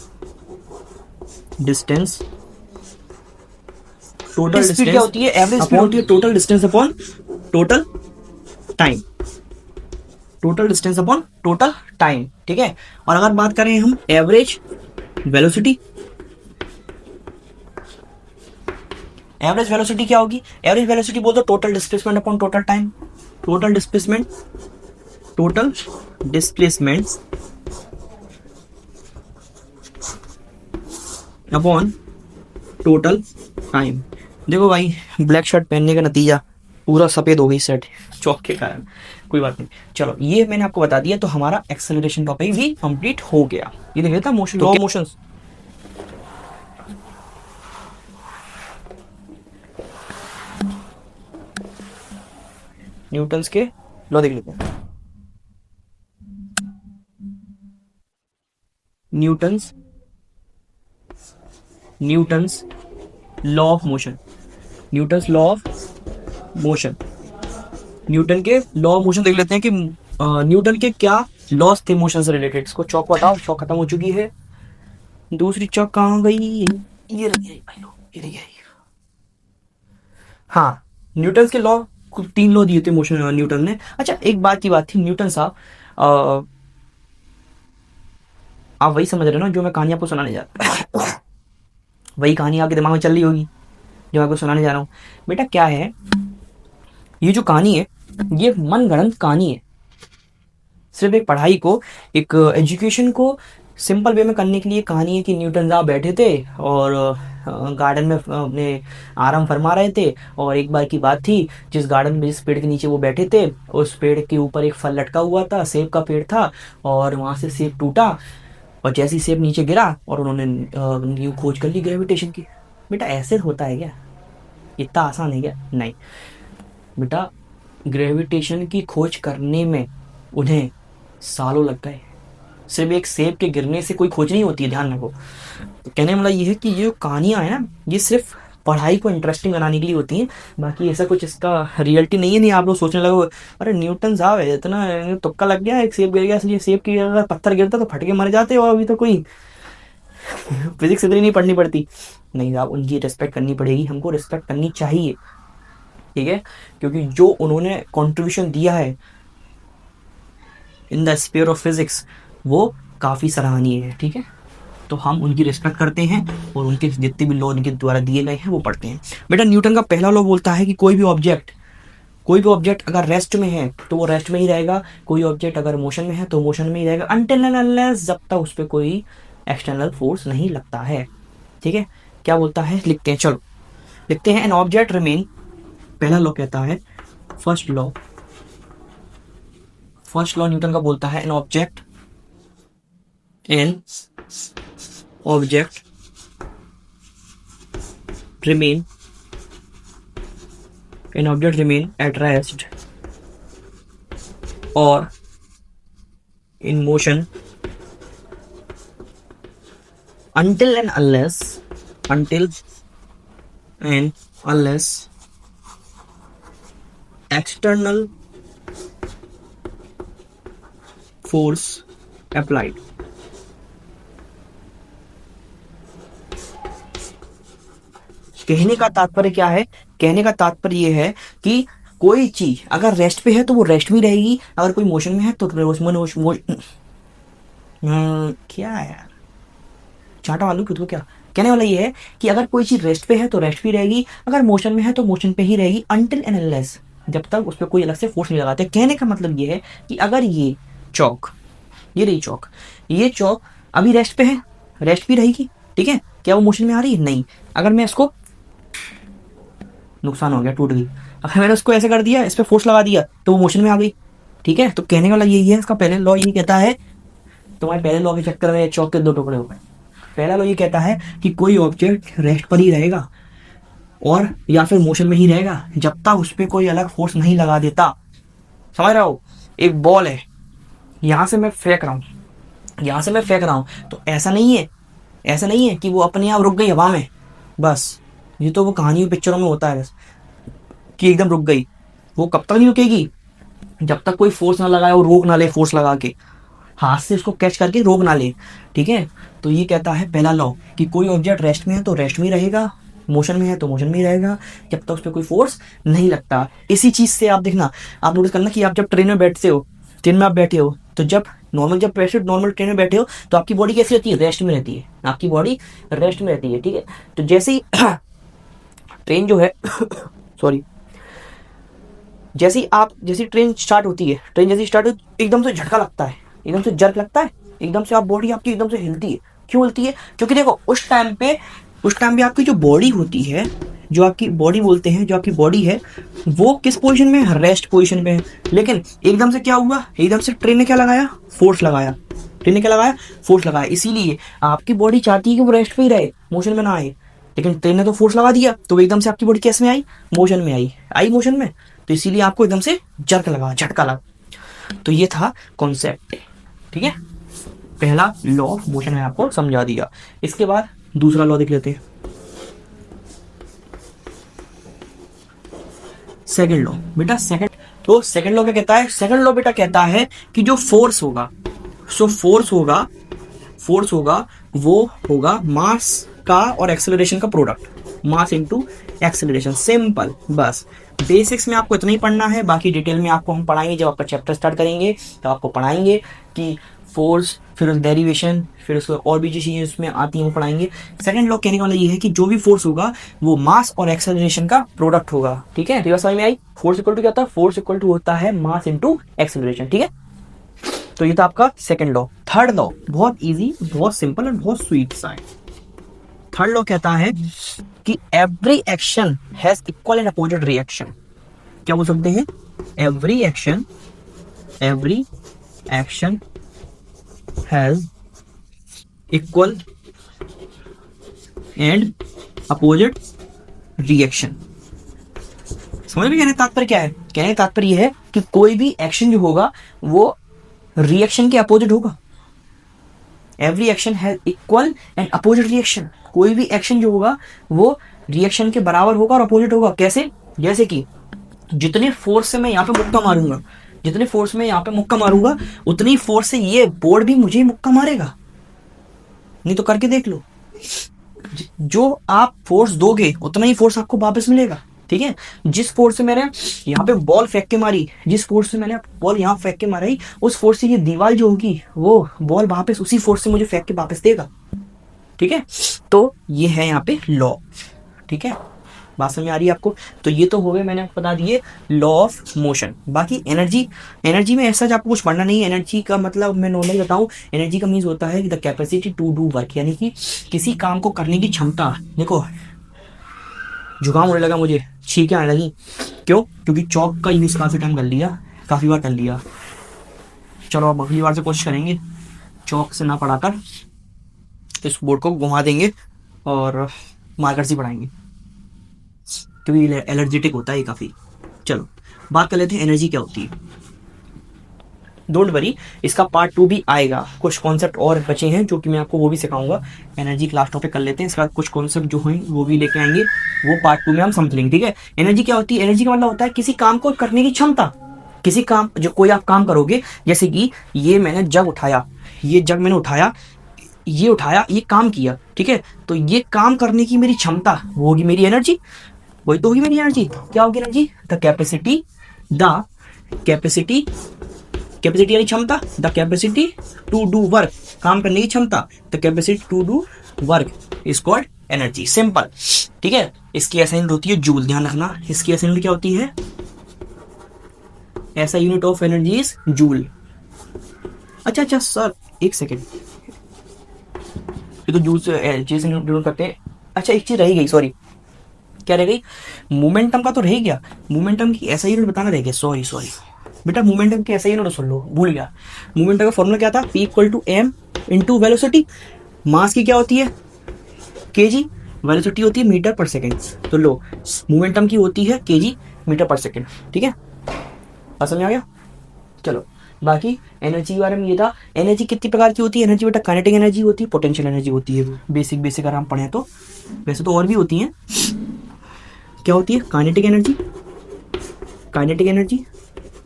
डिस्टेंस, टोटल स्पीड क्या होती है? एवरेज स्पीड होती है total distance upon total time, total distance upon total time. ठीक है, और अगर बात करें हम एवरेज वेलोसिटी, एवरेज वेलोसिटी क्या होगी? एवरेज वेलोसिटी बोल दो total displacement upon total time, total displacement, total displacement upon total time. देखो भाई, ब्लैक शर्ट पहनने का नतीजा पूरा सफ़ेद हो गई शर्ट चौक के कारण, कोई बात नहीं। चलो, ये मैंने आपको बता दिया, तो हमारा एक्सेलरेशन टॉपिक भी कंप्लीट हो गया। ये देखिए था motion, law of motions, Newton's के लॉ देख लेते हैं। Newton's law of motion, Newton's law of motion, Newton के लॉ ऑफ मोशन देख लेते हैं कि न्यूटन के क्या लॉस थे मोशन से रिलेटेड। इसको चौक बताओ, चौक खत्म हो चुकी है, दूसरी चौक कहाँ गई? ये रही भाई, लो ये रही। हाँ, न्यूटन के लॉ, तीन लॉ दिए थे मोशन न्यूटन ने। अच्छा, एक बात की बात थी, न्यूटन साहब आप वही समझ रहे हो ना जो मैं कहानी आपको सुनाने जा रहा हूँ? वही कहानी आपके दिमाग में चल रही होगी जो मैं आपको सुनाने जा रहा हूँ। बेटा क्या है, ये जो कहानी है ये मनगढ़ंत कहानी है। सिर्फ एक पढ़ाई को, एक एजुकेशन को सिंपल वे में करने के लिए कहानी है कि न्यूटन साहब बैठे थे और गार्डन में अपने आराम फरमा रहे थे, और एक बार की बात थी, जिस गार्डन में, जिस पेड़ के नीचे वो बैठे थे, उस पेड़ के ऊपर एक फल लटका हुआ था, सेब का पेड़ था, और वहाँ से सेब टूटा, और जैसे ही सेब नीचे गिरा और उन्होंने न्यू खोज कर ली ग्रेविटेशन की। बेटा ऐसे होता है क्या? इतना आसान है क्या? नहीं बेटा, ग्रेविटेशन की खोज करने में उन्हें सालों लग गए। सिर्फ एक सेब के गिरने से कोई खोज नहीं होती है, ध्यान रखो। तो कहने वाला ये है कि ये जो कहानियाँ हैं ना, ये सिर्फ पढ़ाई को इंटरेस्टिंग बनाने के लिए होती हैं, बाकी ऐसा कुछ इसका रियलिटी नहीं है। नहीं आप लोग सोचने लगो अरे न्यूटन साहब है, इतना तुक्का लग गया, एक सेब गिर गया इसलिए सेब की अगर पत्थर गिरता तो फट के मर जाते, और अभी तो कोई फिजिक्स इतनी नहीं पढ़नी पड़ती। नहीं साहब, उनकी रिस्पेक्ट करनी पड़ेगी, हमको रिस्पेक्ट करनी चाहिए। ठीक है, क्योंकि जो उन्होंने कंट्रीब्यूशन दिया है in the sphere of physics वो काफ़ी सराहनीय है। ठीक है, तो हम उनकी रिस्पेक्ट करते हैं और उनके जितने भी लॉ उनके द्वारा दिए गए हैं वो पढ़ते हैं। बेटा न्यूटन का पहला लॉ बोलता है कि कोई भी ऑब्जेक्ट अगर रेस्ट में है तो वो रेस्ट में ही रहेगा, कोई ऑब्जेक्ट अगर मोशन में है तो मोशन में ही रहेगा, अनटिल एंड अनलेस, जब तक उस पर कोई एक्सटर्नल फोर्स नहीं लगता है। ठीक है, क्या बोलता है लिखते हैं, चलो लिखते हैं। एन ऑब्जेक्ट रिमेन, पहला लॉ कहता है, फर्स्ट लॉ न्यूटन का बोलता है, an object remain at rest or in motion until and unless external force applied। कहने का तात्पर्य क्या है? कहने का तात्पर्य ये है कि कोई चीज अगर रेस्ट पे है तो वो रेस्ट में रहेगी, अगर कोई मोशन में है तो क्या है यार, चाटा वालू खुद को क्या कहने वाला ये है कि अगर कोई चीज रेस्ट पे है तो रेस्ट भी रहेगी, अगर मोशन में है तो मोशन पे ही रहेगी, अनटिल एंड अनलेस, जब तक उस पर कोई अलग से फोर्स नहीं लगाते। कहने का मतलब ये है कि अगर ये चौक अभी रेस्ट पे है, रेस्ट भी रहेगी। ठीक है, क्या वो मोशन में आ रही है? नहीं। अगर मैं इसको नुकसान हो गया, टूट गई। अगर मैंने उसको ऐसे कर दिया, इस पर फोर्स लगा दिया, तो वो मोशन में आ गई। ठीक है, तो कहने वाला यही है, इसका पहले लॉ यही कहता है, तुम्हारे पहले लॉ के चक्कर में चौक के दो टुकड़े हो गए। पहला लॉ ये कहता है कि कोई ऑब्जेक्ट रेस्ट पर ही रहेगा और या फिर मोशन में ही रहेगा जब तक उस पर कोई अलग फोर्स नहीं लगा देता। समझ रहे हो? एक बॉल है, यहाँ से मैं फेंक रहा हूँ, यहाँ से मैं फेंक रहा हूँ, तो ऐसा नहीं है, ऐसा नहीं है कि वो अपने आप रुक गई हवा में बस। ये तो वो कहानियों पिक्चरों में होता है बस, कि एकदम रुक गई। वो कब तक नहीं रुकेगी? जब तक कोई फोर्स ना लगाए और रोक ना ले, फोर्स लगा के हाथ से उसको कैच करके रोक ना ले। ठीक है, तो ये कहता है पहला लॉ कि कोई ऑब्जेक्ट रेस्ट में है तो रेस्ट में ही रहेगा, मोशन में है तो मोशन में ही रहेगा जब तक उस पर कोई फोर्स नहीं लगता। इसी चीज से आप देखना, आप नोटिस करना कि आप जब ट्रेन में बैठते हो, ट्रेन में आप बैठे हो, तो जब नॉर्मल ट्रेन में बैठे हो तो आपकी बॉडी कैसी रहती है? रेस्ट में रहती है, आपकी बॉडी रेस्ट में रहती है। ठीक है, तो जैसे ही ट्रेन जो है सॉरी, जैसी ट्रेन स्टार्ट होती है, ट्रेन जैसी स्टार्ट होती एकदम से झटका लगता है, एकदम से जर्क लगता है, एकदम से आप बॉडी आपकी एकदम से हिलती है। क्यों हिलती है? क्योंकि देखो उस टाइम पे आपकी जो बॉडी होती है, जो आपकी बॉडी बोलते हैं, जो आपकी बॉडी है वो किस पोजीशन में है? रेस्ट पोजीशन में है। लेकिन एकदम से क्या हुआ? एकदम से ट्रेन ने क्या लगाया? फोर्स लगाया। ट्रेन ने क्या लगाया? फोर्स लगाया। इसीलिए आपकी बॉडी चाहती है कि वो रेस्ट पे ही रहे, मोशन में ना आए, लेकिन ट्रेन ने तो फोर्स लगा दिया, तो एकदम से आपकी बॉडी कैसे में आई? मोशन में आई मोशन में, तो इसीलिए आपको एकदम से जर्क लगा, झटका लगा। तो ये था कॉन्सेप्ट। ठीक है, पहला लॉ ऑफ मोशन है, आपको समझा दिया। इसके बाद दूसरा लॉ देख लेते हैं, सेकंड लॉ। बेटा सेकंड लॉ क्या कहता है? सेकंड लॉ बेटा कहता है कि जो फोर्स होगा, फोर्स होगा वो होगा मास का और एक्सेलरेशन का product, mass into acceleration. Simple, बस बेसिक्स में आपको इतना ही पढ़ना है, बाकी डिटेल में आपको हम पढ़ाएंगे जब आपका चैप्टर स्टार्ट करेंगे, तो आपको पढ़ाएंगे कि फोर्स, फिर उस डेरिवेशन, फिर उसको और भी जो चीज़ें उसमें आती हैं वो पढ़ाएंगे। सेकंड लॉ कहने वाला ये है कि जो भी फोर्स होगा वो मास और एक्सेलरेशन का प्रोडक्ट होगा। ठीक है, तो समझ में आई? फोर्स इक्वल टू क्या होता है? फोर्स इक्वल टू होता है मास इनटू एक्सेलरेशन। ठीक है, तो ये था आपका सेकंड लॉ। थर्ड लॉ बहुत इजी, बहुत सिंपल और बहुत स्वीट सा है। थर्ड लॉ कहता है कि every action has equal and opposite reaction. क्या बोल सकते हैं? Every action has equal and opposite reaction. समझ में कहने तात्पर्य क्या है? कहने तात्पर्य यह है कि कोई भी एक्शन जो होगा वो रिएक्शन के अपोजिट होगा। Every action has equal and opposite reaction. कोई भी एक्शन जो होगा वो रिएक्शन के बराबर होगा और अपोजिट होगा। कैसे? जैसे कि जितने फोर्स से मैं यहाँ पे मुक्का मारूंगा, जितने फोर्स में यहाँ पे मुक्का मारूंगा, उतनी फोर्स से ये बोर्ड भी मुझे मुक्का मारेगा। नहीं तो करके देख लो, जो आप फोर्स दोगे उतना ही फोर्स आपको वापस मिलेगा। ठीक है, जिस फोर्स से मैंने यहाँ पे बॉल फेंक के मारी, जिस फोर्स से मैंने बॉल यहाँ फेंक के मारी, उस फोर्स से ये दीवार जो होगी वो बॉल वापस उसी फोर्स से मुझे फेंक के वापस देगा। ठीक है, तो ये है यहाँ पे लॉ। ठीक है, बात समझ आ रही है आपको? तो ये तो हो गए, मैंने आपको बता दिए लॉ ऑफ मोशन। बाकी एनर्जी में ऐसा आपको कुछ पढ़ना नहीं है। एनर्जी का मतलब मैं नॉर्मली बताऊं, एनर्जी का मीन्स होता है the capacity to do work, यानी कि किसी काम को करने की क्षमता। देखो जुकाम होने लगा मुझे, छींकें आने लगी, क्यों? क्योंकि चौक का यूज काफ़ी टाइम कर लिया, काफ़ी बार कर लिया। चलो अब अगली बार से कोशिश करेंगे चौक से ना पढ़ाकर इस बोर्ड को घुमा देंगे और मार्कर से पढ़ाएंगे, क्योंकि एलर्जेटिक होता है काफ़ी। चलो बात कर लेते हैं एनर्जी क्या होती है। डोंट वरी, इसका पार्ट 2 भी आएगा। कुछ कॉन्सेप्ट और बचे हैं जो कि मैं आपको वो भी सिखाऊंगा। एनर्जी क्लास टॉपिक कर लेते हैं, इसका कुछ कॉन्सेप्ट जो हैं वो भी लेके आएंगे, वो पार्ट 2 में हम समझ लेंगे। ठीक है, एनर्जी क्या होती है? एनर्जी का मतलब होता है किसी काम को करने की क्षमता। किसी काम, जो कोई आप काम करोगे, जैसे कि ये मैंने जग उठाया, ये जग मैंने उठाया, ये उठाया, ये काम किया। ठीक है, तो ये काम करने की मेरी क्षमता वो होगी मेरी एनर्जी। वही तो होगी मेरी एनर्जी। क्या होगी एनर्जी? द कैपेसिटी यानी क्षमता, the capacity to do work, काम करने की क्षमता, the capacity to do work is called energy. Simple. ठीक है, इसकी ऐसा यूनिट होती है जूल, ध्यान रखना। इसकी ऐसा यूनिट क्या होती है? ऐसा unit of energy is joule. अच्छा सर, एक सेकेंड, ये तो जूल से चीज यूनिट करते हैं। अच्छा एक चीज रही गई, सॉरी, क्या रह गई, मोमेंटम का तो रह गया, मोमेंटम की ऐसा यूनिट बताना रह गया, सॉरी सॉरी बेटा, मोमेंटम की ऐसा यूनिट सुन लो, भूल गया। मोमेंटम का फॉर्मूला क्या था, P equal to M into velocity, mass की क्या होती है kg, वेलोसिटी होती है मीटर पर सेकेंड। तो लो, मोमेंटम की होती है kg मीटर पर सेकेंड, ठीक है, समझ में आ गया। चलो बाकी एनर्जी के बारे में ये था। एनर्जी कितनी प्रकार की होती है, एनर्जी बेटा काइनेटिक एनर्जी होती है, पोटेंशियल एनर्जी होती है, बेसिक बेसिक अगर हम पढ़ें तो, वैसे तो और भी होती हैं। क्या होती है, kinetic energy, kinetic energy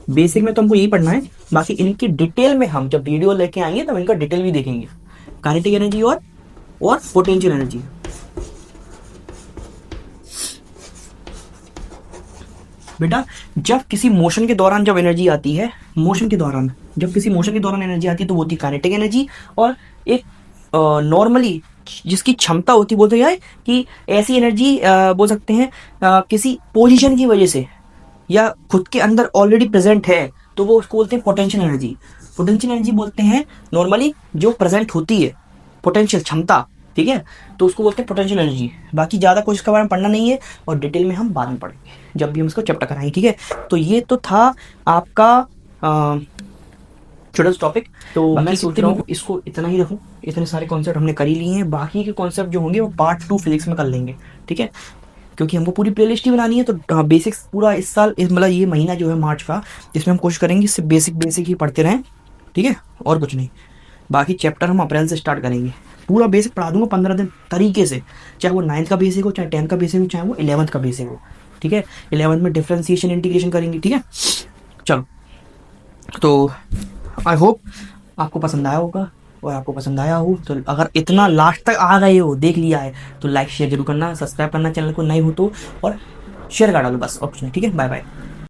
basic में तो हमको यही पढ़ना है, बाकी इनकी डिटेल में हम जब वीडियो लेके आएंगे तब इनका डिटेल भी देखेंगे, काइनेटिक एनर्जी और पोटेंशियल एनर्जी। बेटा जब किसी मोशन के दौरान जब एनर्जी आती है, मोशन के दौरान जब किसी मोशन के दौरान एनर्जी आती है तो वो होती है काइनेटिक एनर्जी, और एक नॉर्मली जिसकी क्षमता होती बोलते हैं कि ऐसी एनर्जी बोल सकते हैं किसी पोजीशन की वजह से या खुद के अंदर ऑलरेडी प्रेजेंट है तो वो उसको बोलते हैं पोटेंशियल एनर्जी। पोटेंशियल एनर्जी बोलते हैं नॉर्मली जो प्रेजेंट होती है, पोटेंशियल क्षमता, ठीक है, तो उसको बोलते हैं पोटेंशियल एनर्जी। बाकी ज़्यादा कुछ इसके बारे में पढ़ना नहीं है, और डिटेल में हम बाद में पढ़ेंगे जब भी हम इसको चैप्टर कराएंगे, ठीक है। तो ये तो था आपका छोटा सा टॉपिक। तो मैं सोच रहा हूँ इसको इतना ही रखूँ, इतने सारे कॉन्सेप्ट हमने कर ही लिए हैं, बाकी के कॉन्सेप्ट जो होंगे वो पार्ट 2 फिजिक्स में कर लेंगे, ठीक है, क्योंकि हमको पूरी प्लेलिस्ट ही बनानी है। तो बेसिक्स पूरा इस साल मतलब ये महीना जो है मार्च का, इसमें हम कोशिश करेंगे इससे बेसिक बेसिक ही पढ़ते रहें, ठीक है, और कुछ नहीं। बाकी चैप्टर हम अप्रैल से स्टार्ट करेंगे, पूरा बेसिक पढ़ा दूंगा 15 दिन तरीके से, चाहे वो 9th का बेसिक हो, चाहे 10th का बेसिक हो, चाहे वो 11th का बेसिक हो, ठीक है। 11th में डिफ्रेंसिएशन इंटीग्रेशन करेंगे, ठीक है। चलो, तो आई होप आपको पसंद आया होगा, और आपको पसंद आया हो तो अगर इतना लास्ट तक आ गए हो, देख लिया है, तो लाइक शेयर जरूर करना, सब्सक्राइब करना चैनल को नहीं हो तो, और शेयर कर डालो बस, और कुछ नहीं, ठीक है। Bye bye.